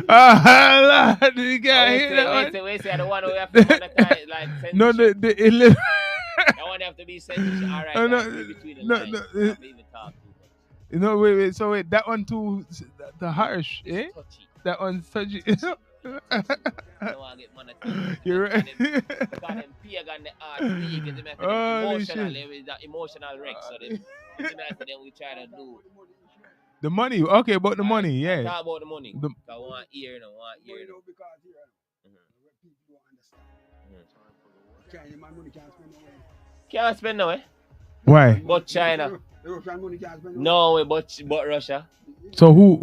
Oh, Lord, you can't hear that one.
Wait, say the one who have to monetize like censorship.
No, the
That one have to be censorship. All right,
Oh, no,
guys, read between the
no,
lines.
no,
Don't even talk too much.
no, wait. So wait, that one too, the harsh, eh?
It's touchy.
That one's touchy.
I don't want to get monetized.
You're right.
Because them pig and the art league is
Holy
emotional.
shit.
With that emotional wreck. So then we try to do.
The money, okay, about the money, yeah.
Talk about the money.
The-
I want ear, no, want ear.
you know, because here, where people don't understand. China, my money can't spend no way.
Can't spend no way.
Why?
But China.
The Russian money can't spend
No way, but Russia.
So who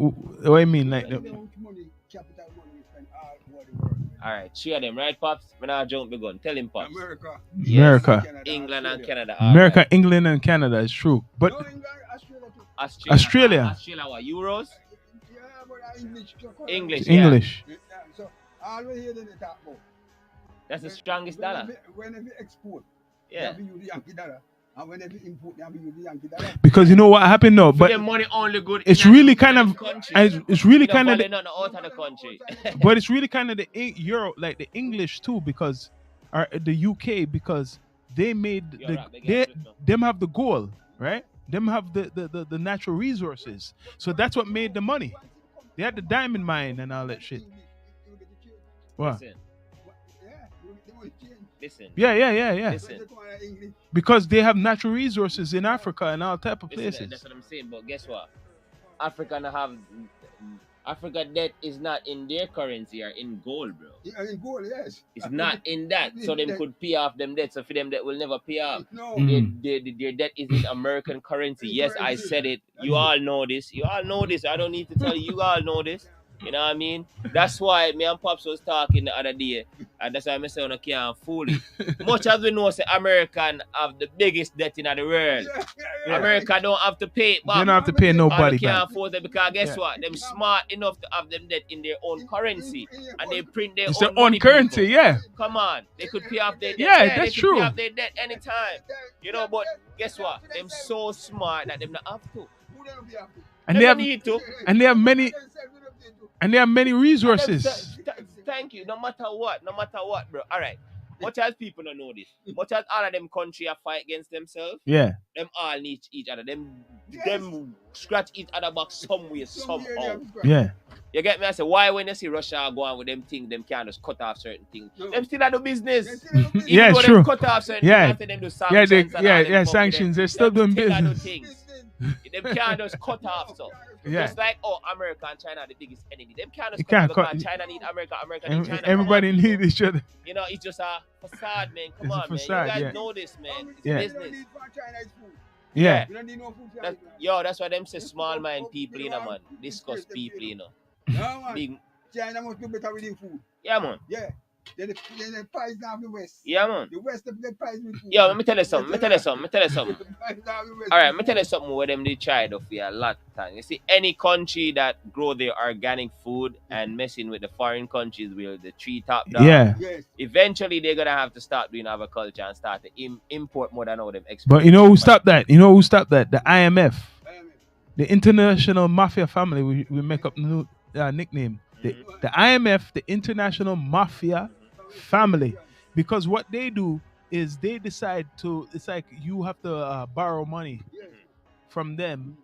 what I mean, like,
How much money, capital money we spend all over the world?
Alright, three of them, right, Pops? When I jump the gun, tell him, Pops.
America,
America,
Canada,
England and
Australia.
Canada.
America,
alright.
England, and Canada is true, but
No, England, Australia too.
Australia.
Australia, what? Euros?
Yeah, but English.
English.
English.
Yeah, so all we hear them they talk about.
That's the strongest dollar.
Whenever you export, you
Yeah.
have to use the Yankee dollar. And whenever you import, you have to use the Yankee dollar.
Because you know what happened now,
But
but
the money only good.
it's
in
really
a
kind of,
country.
it's really
You know,
kind of,
value not out of the country.
but it's really kind of the Euro, like the English too, because the UK, because they made
You're right, they get it, no.
them have the gold, right? Them have the natural resources, so that's what made the money. They had the diamond mine and all that shit. What?
Listen.
Yeah.
Listen.
Because they have natural resources in Africa and all type of
Listen,
places.
that's what I'm saying. But guess what? Africa debt is not in their currency or in gold, bro.
In gold, yes.
It's not in that. So them could pay off them debt. So for them that will never pay off.
No.
Their debt is in American currency. Yes, I said it. You all know this. I don't need to tell you. You all know this. You know what I mean? That's why me and Pops was talking the other day. And that's why I say I can't fool it. Much as we know, say American have the biggest debt in the world. America don't have to pay it back.
They don't have to pay nobody
They can't
back.
afford it because guess
Yeah.
what? Them smart enough to have them debt in their own currency. And they print their
It's
own
their own
money,
currency,
people.
yeah.
Come on. They could pay off their debt.
Yeah,
they
that's
could
true.
pay off their debt anytime. You know, but guess what? Them so smart that them not have to.
And
They
they
don't
have
need to.
and they have many resources.
Thank you. No matter what, bro. All right. Much as people don't know this, much as all of them country are fight against themselves,
Yeah.
them all need each other. Them scratch each other back somewhere, somehow.
Yeah.
You get me? I say, why when you see Russia go on with them things, them can't just cut off certain things.
No.
Them still do business. Even
Yeah,
though
it's
them
true.
cut off certain
Yeah.
things after them do
Yeah,
sanctions
they,
and all
yeah,
them
yeah,
fuck with
sanctions.
them,
They're still doing
still do
business.
things. Them can't just cut off so.
Yeah.
Just like America and China are the biggest enemy. Them can't
You
just
can't
cut
cut-
because China need America, America need China. Come
Everybody
on,
need each other.
you know, it's just a facade, man. Come
It's a
on, man.
facade,
You guys
yeah.
know this, man. It's
Yeah.
business.
Yeah.
You don't need no food for
That, yo, that's why them say small mind people, you know, man. Discuss people, you know.
No, man.
Big,
China must do better with the food.
yeah, man.
Yeah. Then the price down the west.
Yeah, man.
The west of the price with food.
Yo, let me tell you something. Let me tell you something. Let me tell you something.
The price down the west
All right,
with
let me tell you
food.
something where them they tried of a lot of time. You see, any country that grow their organic food and messing with the foreign countries with the tree top down,
Yeah.
Yes.
eventually they're gonna have to start doing agriculture and start to import more than all them export.
But you know who stopped that? You know who stopped that? The IMF.
Um,
The International Mafia Family. We make up new nickname. The IMF, the International Mafia Family. Because what they do is they decide to, it's like you have to borrow money
yes.
from them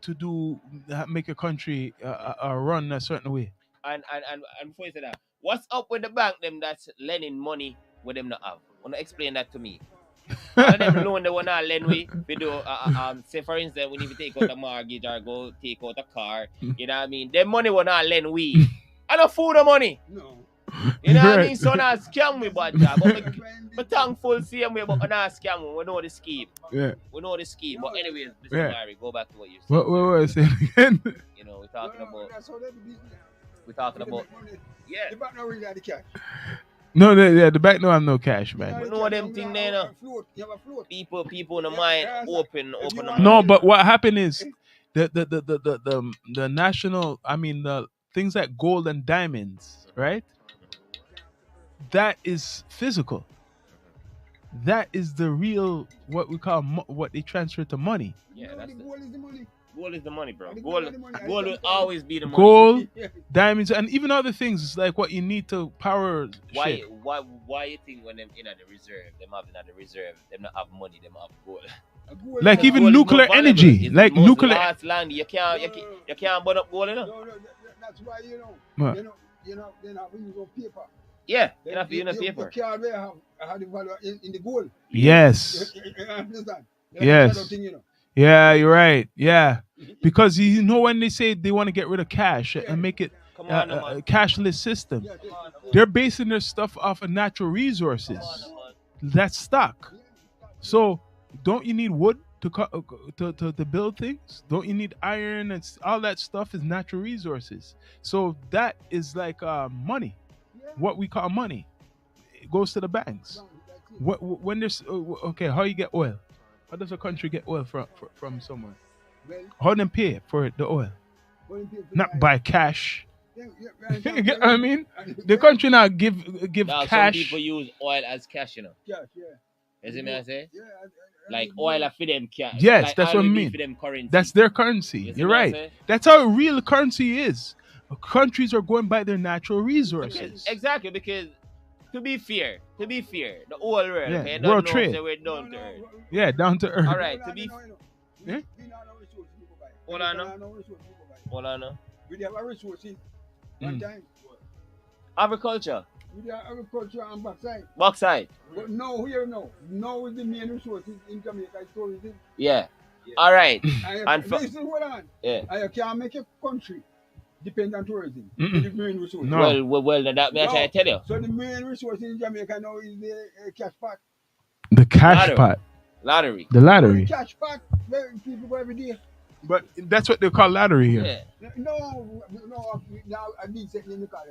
to make a country run a certain way.
And before you say that, what's up with the bank them that's lending money with them not have? Wanna explain that to me? All of them loan they wanna lend we do say for instance we need to take out a mortgage or go take out a car, you know what I mean? Them money wanna lend we. I don't fool the money.
No.
You know what I
Right.
mean? So now scam we bad job. But me thankful same way, but not scam we. We know the scheme.
Yeah.
We know the scheme. But anyways, Mr.
Yeah.
Mary, go back to what you said.
What was I saying again?
You know, we're talking about
That's how they do business.
we're talking about yeah.
The bank not really have the cash.
No, the back no have no cash, man.
We know them thing there, no?
You have a float.
People in the mind open the mind.
No, but what happened is the national, I mean the things like gold and diamonds, right? That is physical. That is the real what we call what they transfer to money.
Yeah, that's
the gold is the money.
gold is the money, bro.
The
Gold
gold is the money.
gold will always be the money.
Gold,
Yeah.
diamonds, and even other things. It's like what you need to power shit.
Why you think when them in at the reserve, them having at the reserve, them not have money, them have gold.
A gold
Like
is-
even
Gold is
nuclear
more valuable.
energy,
It's
like
the most
nuclear.
last land. You can't burn up gold, you know?
No, that's why
What?
they're not using no paper.
Yeah, you have to use the
The
paper.
card there have the value in the gold.
Yes.
You understand?
Yes.
That's the thing,
Yeah, you're right. Yeah, because you know when they say they want to get rid of cash and make it
Come
a
on, man.
cashless system,
Yeah,
they're basing their stuff off of natural resources. That's stock. So don't you need wood to build things? Don't you need iron? And all that stuff is natural resources. So that is like money. What we call money. It goes to the banks. When there's okay, how you get oil? How does a country get oil from somewhere?
Well,
How them pay for the oil?
when people
Not
buy-
by cash.
Yeah,
You get what I mean? The country now give
Now some
cash.
people use oil as cash, you know.
Cash, yeah.
You see me I say?
Yeah,
Like oil are for them cash.
Yes,
like
that's what I
oil be
mean.
For them currency.
That's their currency.
You see
You're
me I
right.
say?
That's how real currency is. Countries are going by their natural resources.
Exactly, because to be fair, the whole world,
Yeah,
okay,
world
don't know
trade.
say we're down to earth.
Yeah, down to earth.
All right, to be
Yeah?
Hold on, no. Hold on, no.
We have a resource in one
Mm.
time.
Agriculture,
We have agriculture on backside.
backside.
But now here now is the main resource in Jamaica. I told you
Yeah. All right.
this.
And for-
Listen, hold on.
Yeah.
I can't make a country depend on tourism.
Mm-mm.
The main resource.
No.
Well, that me I try to tell you.
So the main resource in Jamaica now is the cash pot.
The cash
Lottery.
pot.
Lottery.
The lottery.
The cash pot, where people go every day.
But that's what they call lottery here.
Yeah.
No, now I need something in the car.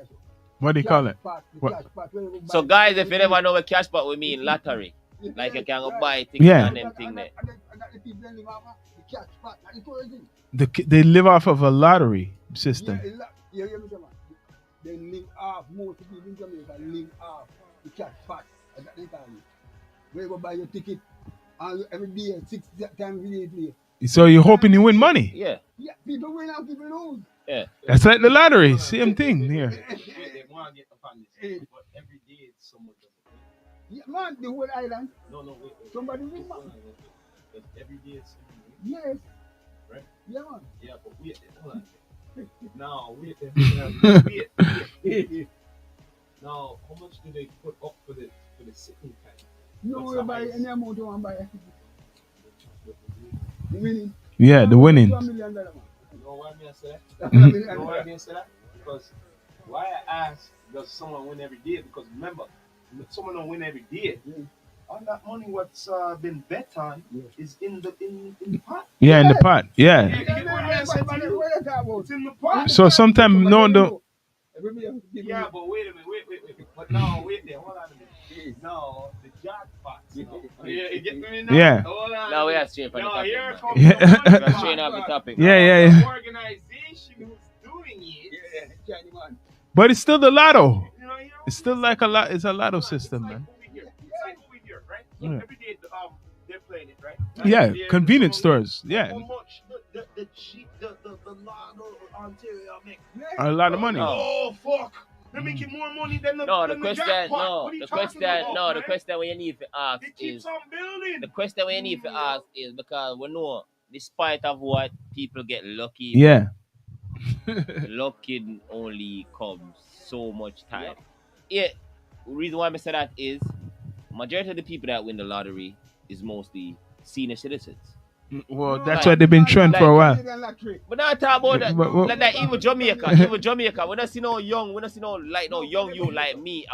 What do you call it?
Pot, the
What?
cash pot, where you
So
buy-
guys, if you never know what cash pot we mean, lottery. Like you can go buy things
Yeah.
and them thing there.
And that the people that live off of the cash pot, not the tourism.
They live off of a lottery system.
Yeah, hear me say, man. They live off, most people in Jamaica live off the cash pot. That's what they call it. Where you go buy your ticket and every day, 6 times a day.
So you're hoping you win money.
Yeah.
Yeah, people win and people lose.
Yeah.
That's like the lottery. Same thing here.
They want to get upon this, but every day it's someone does it.
Yeah, man, the whole island.
No, wait.
Somebody win, man.
But every day it's someone.
Yes.
Right?
Yeah, man.
Yeah, but wait, hold on. Now, wait. Now, how much do they put up for the sitting time?
You
What's
will
the
buy
highest?
any amount you want to buy. The winning.
Yeah, the winning.
$1 million, man.
You know why me I say that?
$1
You know why
million.
me I say that? Because why I ask, does someone win every day? Because remember, someone don't win every day.
Yeah.
All that money what's been bet on is in the pot.
Yeah, in the pot. Yeah.
You get what I said to you?
What
It's in the pot.
So sometimes no one don't.
Yeah, but wait a minute, wait. But now, wait there, hold on a minute. Now, the jackpots. You get me now?
Yeah.
Hold on.
Now we are straight from the
Now,
topic.
here
man.
comes
Yeah.
the money
We are
part.
straight off the topic.
Yeah.
The organization who's doing it.
Chinese man.
But it's still the lotto.
You know,
It's still like a lot. It's a lotto system,
it's like
man.
over here. It's like over here, right? So
Yeah.
every day, they're playing it, right?
Yeah,
Every day,
convenience
someone-
stores. Yeah,
How much the cheap, the Lotto Ontario make?
a lot of money.
Oh, fuck. They're making more money than the
No, the
than
question,
jackpot.
no,
What are you
the
talking
question,
about,
no, the
man?
question we need to ask
It keeps
is
on building.
the question we need to ask is because we know, despite of what people get lucky,
Yeah,
luck can only come so much time. Yeah, the reason why I say that is majority of the people that win the lottery is mostly senior citizens.
well, that's
Like-
why they've been trend for a while.
But not talk about that.
But-
Like that even Jamaica. We don't see no young, we don't see no young you like me.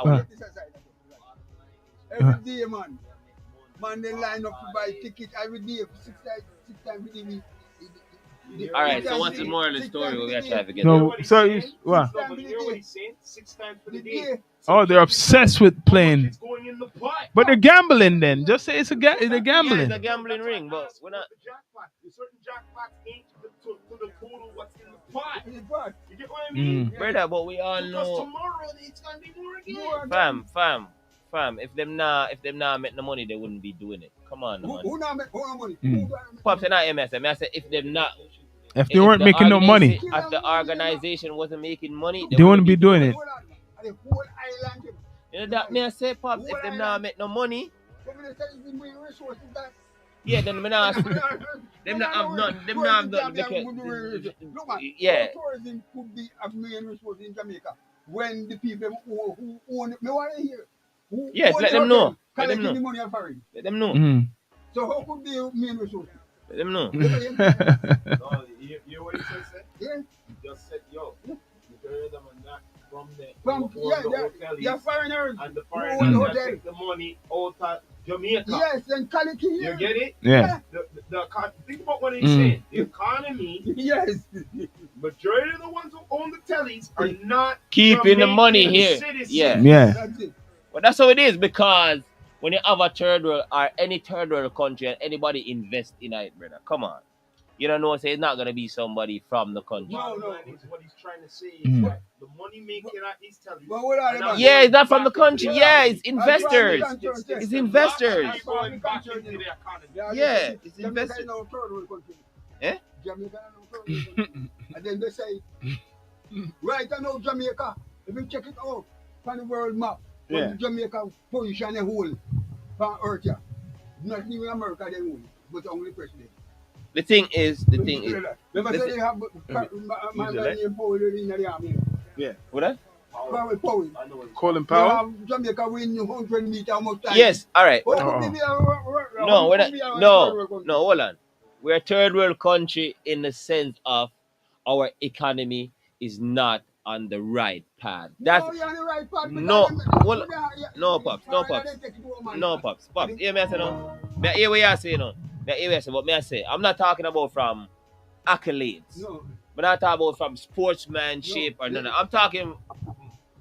Every day, man. Man, they line up to buy ticket every day. Six times a week.
All right, so what's the moral of the story? We gotta try to get
No,
You know what he's
so
saying?
you- what?
No, but you know what he's saying? 6 times for the day.
Yeah.
Oh, they're obsessed with playing.
It's going in the pot.
But they're gambling then. Just say it's they're
Yeah,
gambling.
it's a gambling ring, but we're not.
The jackpot. Certain jackpots ain't to the total what's in the pot.
It's bad.
You get what I mean?
Brother, but we all
Because
know,
tomorrow it's gonna be more again.
fam. If them not make no money, they wouldn't be doing it. Come on, man.
Who not make money?
Mm.
Who got
Pops, you're not MSM. I said if them not,
If they weren't making no money,
if the organization wasn't making money,
they wouldn't be doing it.
Hold on. And the whole island.
You know that me I say, Pops, if them not make no money,
Some of the things we bring resources that.
yeah, then me not. Them not have none. Them not have none.
Look, man,
Yeah.
tourism could be a main resource in Jamaica when the people who own it. Me want to hear. Who
Yes,
own
let
the
them know.
hotel,
Let them
collecting
know.
the money of foreign.
Let them know.
Mm.
So how could be a main resource?
Let them know.
No, you hear what he just said?
Yeah.
He just said, yo, you heard them and that from the
From
who own the
yeah,
hoteliers
foreigners.
and the
who own
foreigners
the
that
hotel.
take the money out of Jamaica.
Yes, and quality.
You get it?
Yeah.
Think about what he's
Mm.
saying. The economy,
Yes.
majority of the ones who own the tellies are not
Keeping the money
Jamaican
here.
citizens.
Yeah.
Yeah.
That's it.
But that's how it is because when you have a third world or any third world country and anybody invest in it, brother, come on. You don't know, say it's not gonna be somebody from the country.
Bottom line is what he's trying to say is
Mm.
that the money making at these tellies.
But what are they
are not
about?
Yeah, it's not from the
back into
country.
the
Yeah,
economy.
it's investors. It's investors.
It's going back into the economy.
Yeah, it's
Jamaica
investors.
is now a third world country.
Eh?
Jamaica is now a third world country. And then they say, right now Jamaica, if you check it out on the world map,
Yeah.
Jamaica position a whole on earth here. Not even America they own, but only president.
The thing is,
Remember say they have my name Powell in the army.
what that?
Powell.
I know it's
Colin
They
Powell.
have Jamaica win 100 meters how much time?
Yes, all right.
How
Oh.
could they be a-
No, we're
how
not,
could they be a third
no,
world country?
no, hold on. We're a third world country in the sense of our economy is not on the right path. That's
No, you're on the right path, because
No,
them-
well,
yeah,
no, Pops, no,
foreigner,
Pops.
they take it over, man.
no, Pops. Hear me I say no. Me hear what you say no. Me hear what you say, but me I say I'm not talking about from accolades.
No.
But not talking about from sportsmanship or none. I'm talking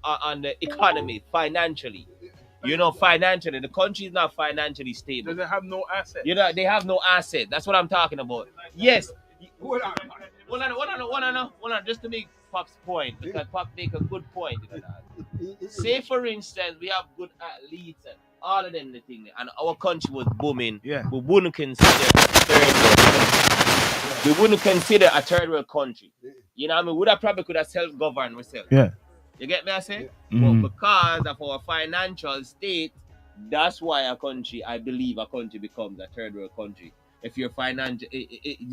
on the economy, financially. You know, financially, the country is not financially stable.
Doesn't have no assets.
You know, they have no asset. That's what I'm talking about. Yes.
Hold on.
Hold on, just to make Pop's point, because Pop make a good point. You know, that. Say for instance, we have good athletes and all of them the thing, and our country was booming.
Yeah.
We wouldn't consider third world. We wouldn't consider a third world country. You know what I mean? We would probably could have self-governed ourselves.
Yeah.
You get me I say?
Mhm.
But because of our financial state, that's why I believe a country becomes a third world country. If you're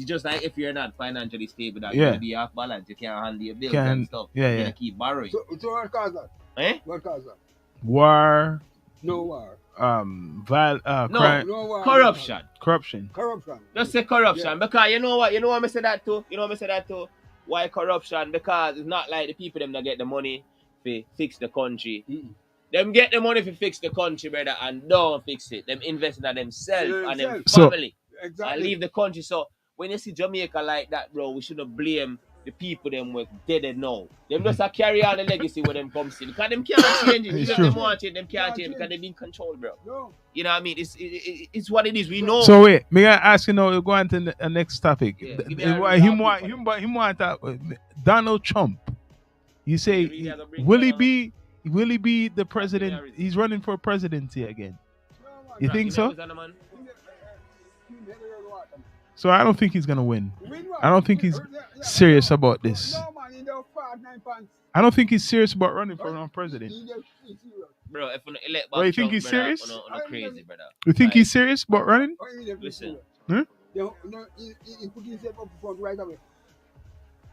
just like if you're not financially stable, that you're
Yeah.
gonna be off balance. You can't handle your bills
Can't-
and stuff.
yeah,
You're
yeah.
gonna keep borrowing.
So what cause that?
Eh?
What cause that?
War,
No war.
No.
crime,
No war.
Corruption.
corruption.
Corruption.
Just say corruption. Because you know what I say that too? Why corruption? Because it's not like the people them that get the money to fix the country. Them get the money to fix the country, brother, and don't fix it. Them invest in themselves and them
So-
family.
Exactly.
And leave the country. So when you see Jamaica like that, bro, we shouldn't blame the people them were dead now. Them just a carry on the legacy where them come see. Because them can't change it.
It's
Even
true.
them want it, them can't change because they been controlled, bro.
No.
You know what I mean? It's what it is. We know.
So wait, may I ask you now? We'll go on to the next topic.
Yeah,
Th-
give me
th-
a
why
real
him want
output
him want Donald Trump. You say
really have to bring
will he
down-
be the
Harrison.
president? He's running for presidency again.
No, man.
You
Right,
think
know
so?
who's on the man?
So I don't think he's gonna win.
Win what?
I don't think he's
Yeah,
serious
no.
about this.
No, man, he don't fart 9 pants.
I don't think he's serious about running for president.
He just he's serious.
Bro, if you elect
Well, you think
Trump,
he's
brother,
serious?
on a crazy, brother.
You think
Right.
he's serious about running?
Oh, he just
Listen.
serious.
Huh?
No, he put himself up front right away.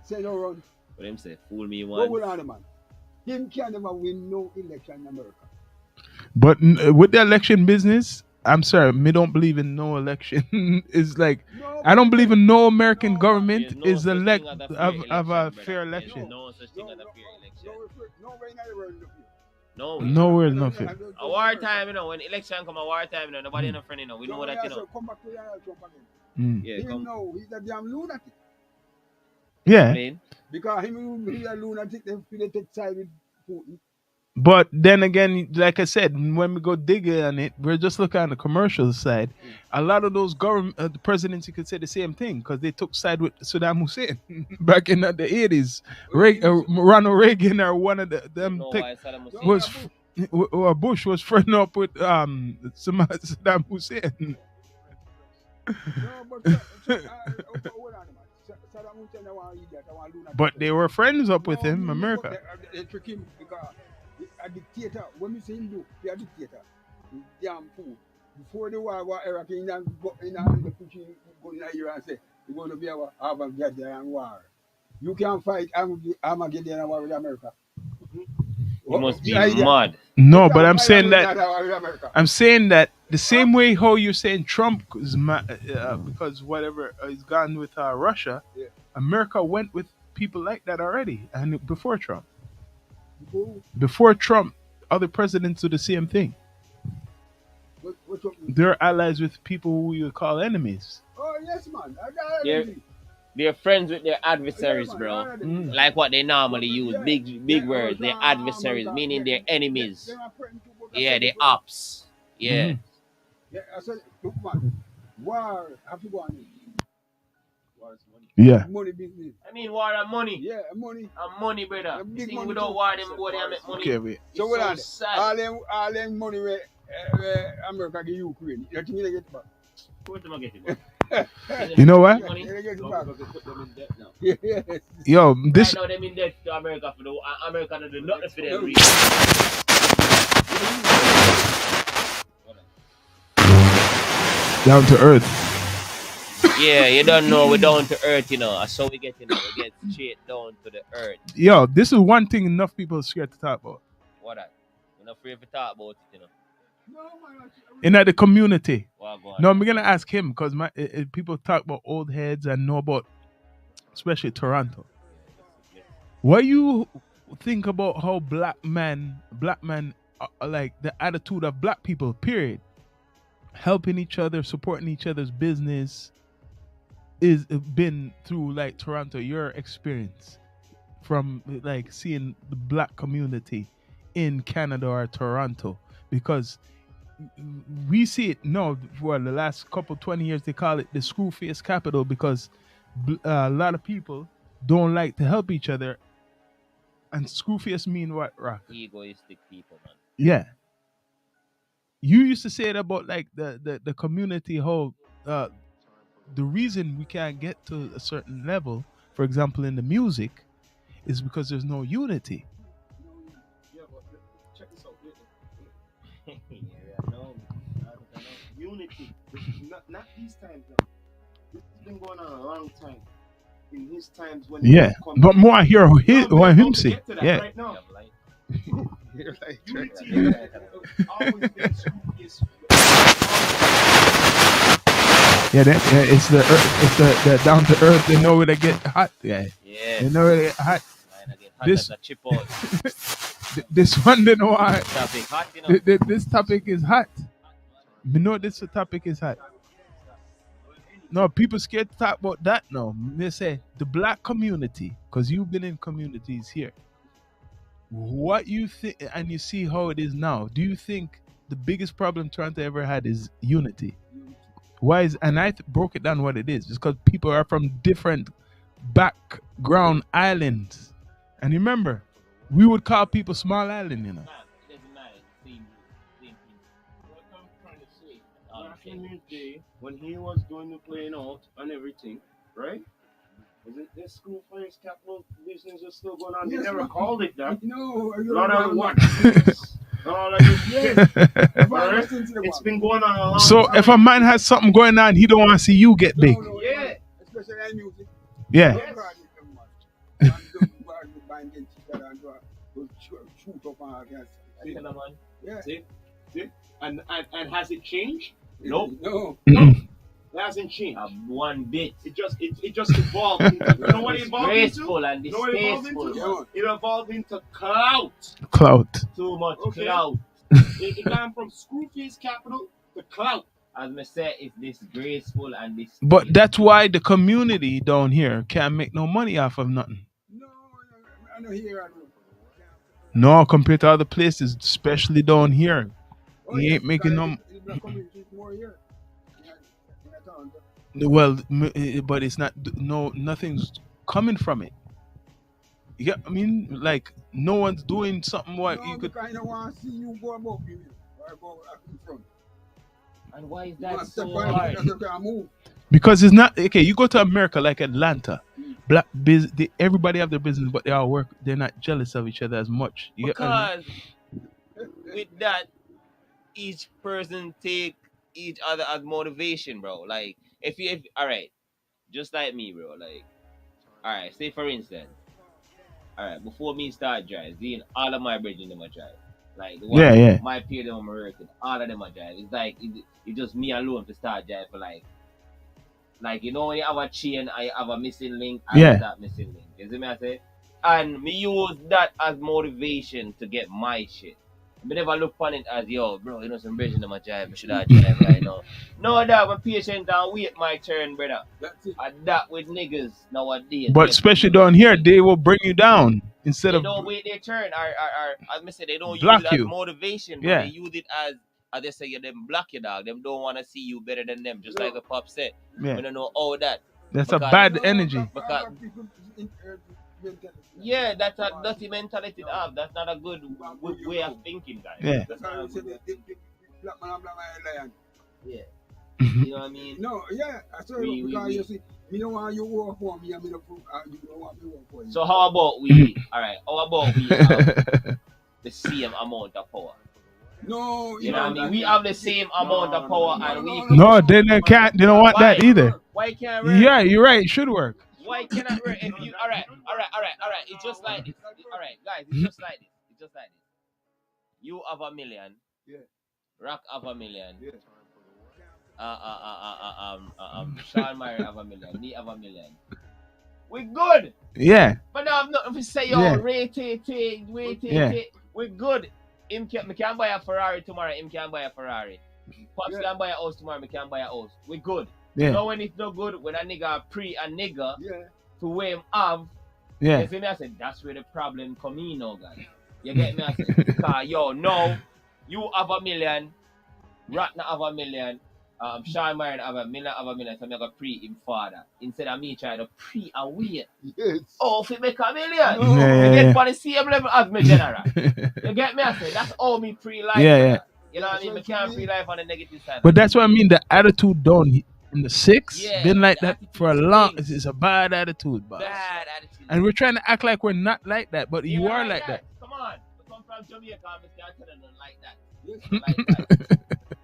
Say no run.
What him say? Fool me
What will
once.
on the man? Him can never win no election in America.
But with the election business, I'm sorry, me don't believe in no election. It's like
No,
I don't believe in no American
No,
government
There's no
is
such
elect
thing as a fair
of
election,
a
brother.
fair
There's
election.
no such thing as a fair election.
no way in the world.
No.
Nowhere nothing.
A wartime, you know, when election come a wartime, you know, nobody in a friend, you know. We know that, you know.
Come back to Donald Trump again.
Mm.
Yeah,
He
come.
know he's a damn lunatic.
Yeah,
Man.
Because he's a lunatic, they take side with Putin.
but then again, like I said, when we go digging on it, we're just looking on the commercial side. A lot of those government the presidents, you could say the same thing because they took side with Saddam Hussein back in the 80s. Ronald Reagan or one of them
know
take,
why Saddam Hussein-
was Bush was friending up with Saddam Hussein.
No, but hold on, man. Saddam Hussein, I want idiot, I want lunatic.
But they were friends up with
No,
him,
no,
America.
They trick him because a dictator, when we see him do, he a dictator. He damn fool. Before the war Iraq, he didn't go in and pushing go in Iran and say, we're going to be our Armageddon war. You can't fight Armageddon war with America.
You must be
Yeah, yeah.
mad.
No,
You
but
can't
I'm
fight
saying that
Armageddon war with America.
I'm saying that the same way how you're saying Trump is because whatever is gone with Russia,
Yeah.
America went with people like that already, and before Trump.
Who-
Before Trump, other presidents do the same thing.
what's up?
They're allies with people who you call enemies.
Oh, yes, man. I got
Yeah.
it.
They're friends with their adversaries, bro.
Mm.
Like what they normally use.
Yeah.
Big
Yeah,
words. They're adversaries, meaning they're enemies. Yeah, they're ops. Yeah.
Mhm.
Yeah, I said, look, man, war have to go on.
Yeah.
Money business.
I mean, war and money.
Yeah, money.
And money, brother.
A big
See,
money
without
too.
war, them go there and make money.
Okay, wait.
It's
So what are they?
sad.
All them money where America give Ukraine. You think they get back?
Where's them get it?
You know what?
Money.
They get it back.
Put them in debt now.
Yes.
Yo, this
Right now, them in debt to America for the America don't do nothing for them.
down to earth.
Yeah, you don't know we're down to earth, you know. That's how we get, you know, we get straight down to the earth.
Yo, this is one thing enough people are scared to talk about.
What that? We're not afraid to talk about it, you know.
No, man.
In the community.
What go on?
No, I'm gonna ask him because people talk about old heads and know about, especially Toronto. What you think about how black man, like the attitude of black people, period, helping each other, supporting each other's business, is been through like Toronto? Your experience from like seeing the black community in Canada or Toronto, because we see it no for the last couple 20 years they call it the screw face capital because a lot of people don't like to help each other. And screw face mean what, Rock?
Egoistic people, man.
Yeah. You used to say it about like the community, how the reason we can't get to a certain level, for example in the music, is because there's no unity.
Yeah, but check this out. Unity. Not these times now. This has been going on a long time. In his times when
Yeah, but more I hear what him say.
Get to that
Yeah.
right now.
You're like,
Unity has always been scrupulous.
Yeah, it's the earth, it's the down to earth. They know where they get hot. Yeah,
Yeah.
they know where they get hot.
Man, I get hot
This-
as a chip out.
This one, they know why.
Topic hot, you know.
This topic is hot. We know this topic is hot. No, people scared to talk about that now. They say the black community, because you've been in communities here. What you think, and you see how it is now. Do you think the biggest problem Toronto ever had is unity? Why is, and I broke it down what it is. It's because people are from different background islands. And remember, we would call people small island, you know.
It doesn't matter. Same thing.
What I'm trying to say, back in his day, when he was going to playing out and everything, right? Was it this school players capital business is still going on? They
Yes,
never
man.
called it that.
No,
A lot of what all of this, yes. Alright? It's been going on a long
So
time.
if a man has something going on, he don't want to see you get big.
Yeah.
Especially in music.
Yeah.
Yes.
Yeah.
See? And has it changed? Nope.
No.
Mm-mm.
It hasn't changed.
One bit.
It just evolved into, you know what it evolved into?
Graceful and
You know what it evolved
distasteful.
into?
man.
It evolved into clout.
Clout.
Too much
Okay.
clout.
It gone from Screwface capital to clout.
As I said, it's disgraceful and this.
But that's why the community down here can't make no money off of nothing.
No, I don't hear it.
No, compared to other places, especially down here. He ain't making no.
The community is more here. In a town.
Well, but it's not. No, nothing's coming from it. Yeah, I mean, like no one's doing something what
No,
you could.
because I don't want to see you go above you or go up in front.
And why is
You want
that
to step
so
on it
hard?
because you can't move.
Because it's not okay. You go to America like Atlanta, black everybody have their business, but they all work. They're not jealous of each other as much. You get what I mean?
Because with that, each person take each other as motivation, bro. Like if all right, just like me, bro. Like all right, say for instance, all right, before me start drive, seeing all of my bridges in my drive, like the one,
Yeah.
my peer them I'm working, all of them I drive. It's like it's just me alone to start drive for like you know when you have a chain, I have a missing link, I
Yeah.
have that missing link. You see me I say? And me use that as motivation to get my shit. I never look upon it as yo, bro, you know some bridge in my drive, I should have drive right now. No that I'm patient and wait my turn, brother.
That's it.
And that with niggas nowadays.
But
yes,
especially down here, they will bring you down instead
they
of.
don't wait their turn or as I say they don't
Block
use it
you.
as motivation, but
Yeah.
they use it as they say yeah, them block you dog. Them don't want to see you better than them, just
No.
like the pop said.
Yeah,
We don't know all that.
that's a
because-
bad energy.
Because- Yeah, that's a dirty mentality to have. That's not a good way of thinking, guys.
Yeah.
That's
That's
not
why
a
we say
good way of
the
thinking.
black man and black man lion.
Yeah. You know what I mean?
No, yeah, I saw
We-
you because
we-
you see, me don't want you work for me and me don't you don't want me work for you.
So how about we alright, how about we have the same amount of power?
No,
You know what I mean? We have the same amount of power and we
No, they can't. They don't want that either.
why can't we
Yeah, you're right. It should work.
Why cannot we if you alright. It's just like this. Alright, guys, it's just like this. It's just like this. You have $1 million.
Yeah.
Rock have $1 million.
Yeah.
Sean Myrie have $1 million. Me have $1 million. We good.
Yeah,
But now I'm not if we say yo
Yeah.
rate.
Yeah.
We good. Me can buy a Ferrari tomorrow. Him can buy a Ferrari. Pops
Yeah.
can buy a house tomorrow. Me can buy a house. We good.
yeah,
So when it's no good, when a nigga pre a nigga
Yeah.
to where him have,
yeah.
you see me I said that's where the problem come in now, guys. You get me I said because yo no, you have $1 million, Ratna have $1 million, Sean Myrie have $1 million, so I'm gonna pre him father. Instead of me trying to pre a way.
Yes.
Oh, if it make $1 million.
No.
Yeah,
You get
yeah,
on the same level as me general. You get me I say that's all me pre life.
Yeah, yeah.
You know what I mean? Me can't pre life on the negative side.
But that's what I mean. The attitude down in the six
Yeah,
been like
the
that for a
attitude
long.
stinks.
It's a bad attitude, boss.
Bad attitude.
And we're trying to act like we're not like that, but you
Yeah,
are like that.
Come on. We come from Jamaica, I can't tell them like that.
Yes.
Like that.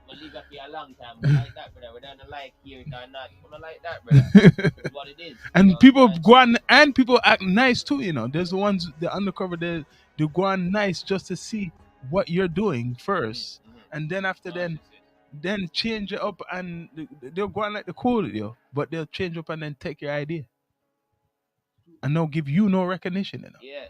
I live up here a long time, but like that, brother. We don't like hear it or not. We don't like that, brother. It's what it is.
And
You know,
people
like-
go on, and people act nice too. You know, there's the ones the undercover. They go on nice just to see what you're doing first, and then after then change it up, and they'll go on like the cool you, but they'll change up and then take your idea, and they'll give you no recognition. You know,
Yeah.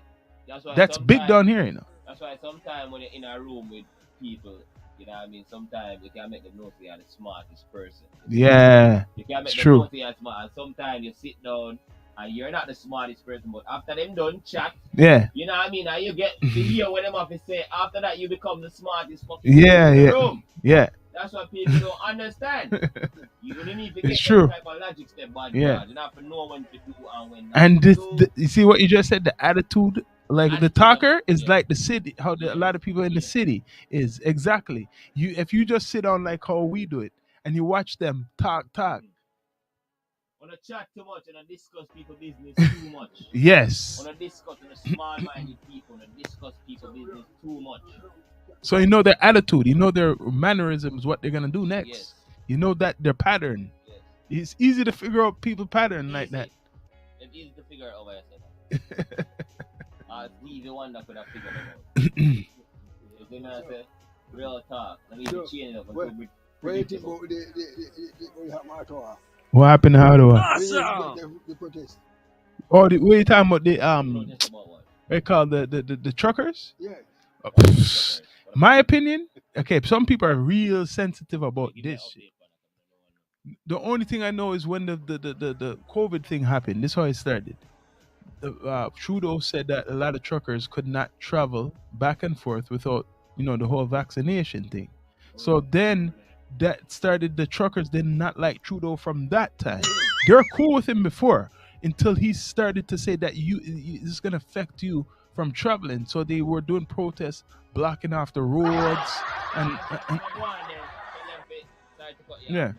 That's why
that's big
sometimes-
down here. You know,
That's why sometimes when you're in a room with people You know what I mean? Sometimes you can make them know you are the smartest person.
Yeah,
You can
it's
make them
true.
know you are smart. And sometimes you sit down and you're not the smartest person, but after them done chat,
Yeah,
you know what I mean? And you get to hear what them have to say. After that, you become the smartest fucking
yeah,
person in the
yeah,
room.
yeah.
That's what people don't understand. You really need to get
It's true.
them type of logic step by
Yeah.
You have to know when to do and when not
And
to
this,
do.
you see what you just said, the attitude, like the
Attitude,
talker is
yeah.
like the city, how a lot of people in the city is exactly. You if you just sit on like how we do it and you watch them talk.
When I chat too much and I discuss people business too much.
Yes.
When I discuss with the small-minded people, when I discuss people business too much.
So you know their attitude, you know their mannerisms, what they're gonna do next.
Yes.
You know that their pattern.
Yes.
It's easy to figure out people pattern like that.
It's easy to figure out why I said that. He's the one that could have figured it out. You see what I say? Real talk. I need to change it up.
What do you think about the
What happened to Ottawa?
Awesome. The protest.
Oh, what are you talking about? The
Protest about what?
they call the truckers?
Yeah.
My opinion, okay, some people are real sensitive about this shit. The only thing I know is when the COVID thing happened, this is how it started. Trudeau said that a lot of truckers could not travel back and forth without, the whole vaccination thing. So then that started, the truckers did not like Trudeau from that time. They were cool with him before until he started to say that this is going to affect you from traveling. So they were doing protests, blocking off the roads and yeah.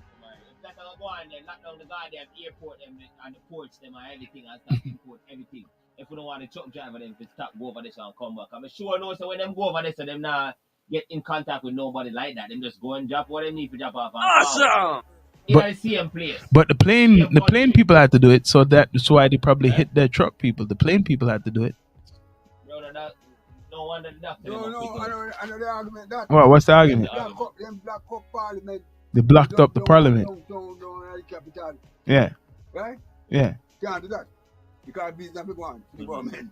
Go on there, lock down the goddamn airport and the ports them and everything and stop import everything. If we don't want the truck driver them to stop, go over this and come back. I'm sure no, so when them go over this, so them not get in contact with nobody like that. Them just go and drop what they need to drop off.
Awesome.
In the same place.
But the plane people had to do it, so that's why they probably hit the truck people. The plane people had to do it.
No wonder that.
Another argument that.
Well, what's the argument?
Them black up parliament.
They blocked up the parliament.
Down the capital.
Yeah.
Right?
Yeah.
Can't do that. Because business be going to the government.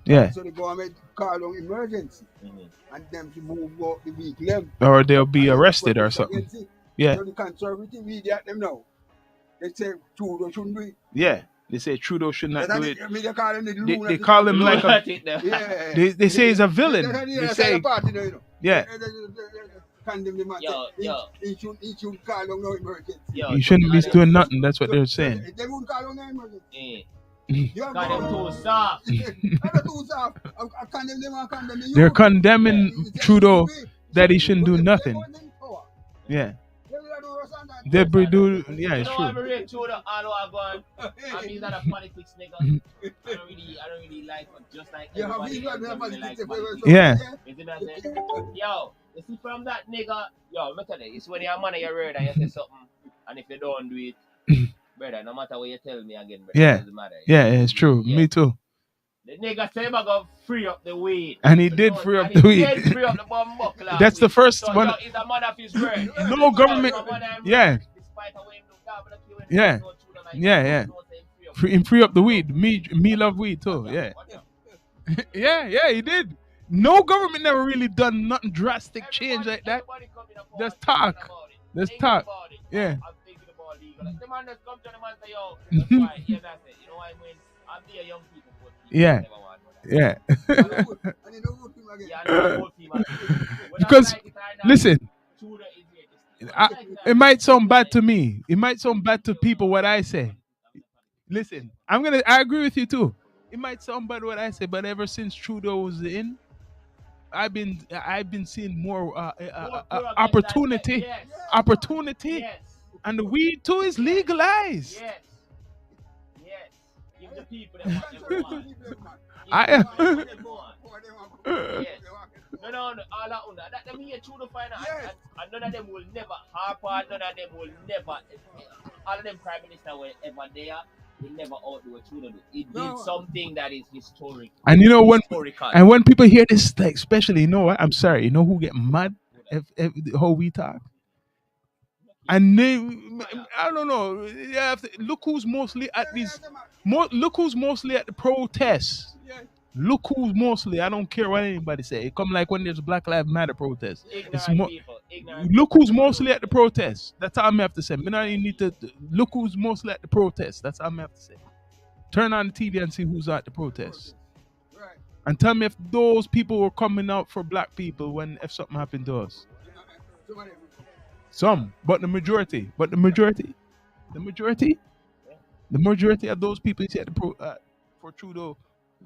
Yeah.
So the government call on emergency. And them to move out the vehicle.
Or they'll be arrested or something. Yeah.
So the conservative media them now. They say Trudeau shouldn't do it.
Yeah. They say Trudeau should not do it.
They
call him like a...
Yeah.
They say he's a villain. They say... Yeah.
Condemn the man. He should call on no emergency.
He shouldn't be doing nothing. That's what they're saying.
They won't call on no emergency.
Too soft.
They're condemning Trudeau that he shouldn't do nothing. Yeah. They do. Yeah, it's true.
I'm he's not a politics nigga. I don't really like him. Just like everybody else.
Yeah.
Yo, you see from that nigga, yo, let me tell you, it's when you're man of your word and you say something, and if you don't do it, brother, no matter what you tell me again, brother,
yeah.
It doesn't matter.
Yeah, it's true. Yeah. Me too.
The nigga said I'm gonna free up the weed.
And he did free up the weed.
He did free up the bomb buckler.
That's the first
so,
one.
Yo, he's a man of his word.
No government. Yeah. Yeah. Yeah. Free up the weed. Me love weed too. Yeah. Yeah, he did. No government never really done nothing drastic change like that. Just talk. Let's talk. Yeah.
I'm thinking about legal. The man just come to the man say, yo, that's why. Yeah, that's it. You know what I mean? I'm there young people.
Yeah. Yeah. Because, listen, it might sound bad to me. It might sound bad to people what I say. Listen, I agree with you too. It might sound bad what I say, but ever since Trudeau was in, I've been seeing more opportunity, and the weed too is legalized.
Yes. Give the people that want. No, all that them here through the final, and none of them will never Harper, none of them will never. All of them prime minister were ever there. They never outdo what Trudeau did. He did something that is historic.
And you know when people hear this, like especially, you know what? I'm sorry. You know who get mad if how we talk? And they, I don't know. Yeah, look who's mostly at these. Look who's mostly at the protests. Look who's mostly. I don't care what anybody say. It come like when there's Black Lives Matter protests.
ignorant
Look
people
who's
don't
mostly
know
at the protest. That's all I have to say. Me now you need to look who's mostly at the protest. That's all I have to say. Turn on the TV and see who's at the protest.
Right.
And tell me if those people were coming out for black people when if something happened to us. Some, but the majority. The majority of those people you see at the for Trudeau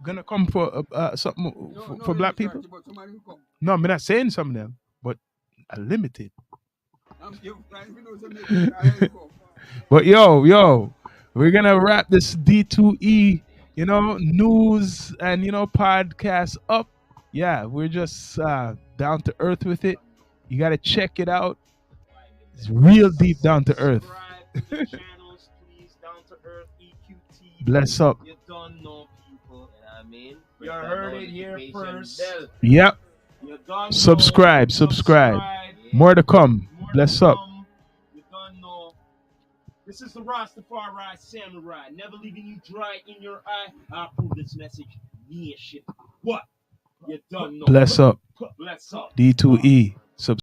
gonna come for something for black people. No, I'm not saying some of them, but limited. But yo, we're gonna wrap this D2E, news and podcast up. Yeah, we're just down to earth with it. You gotta check it out. It's real deep down to earth.
Subscribe to the channels, please. Down to Earth EQT.
Bless up.
You don't know people, you know what I mean?
You
Press that
heard it here
notification
first.
bell.
Yep.
You don't
Subscribe. More to come. Bless up.
You don't know. This is the Rastafari Samurai, never leaving you dry in your eye. I approve this message. Yeah, shit. What? You don't know.
Bless up.
Bless up.
D2E.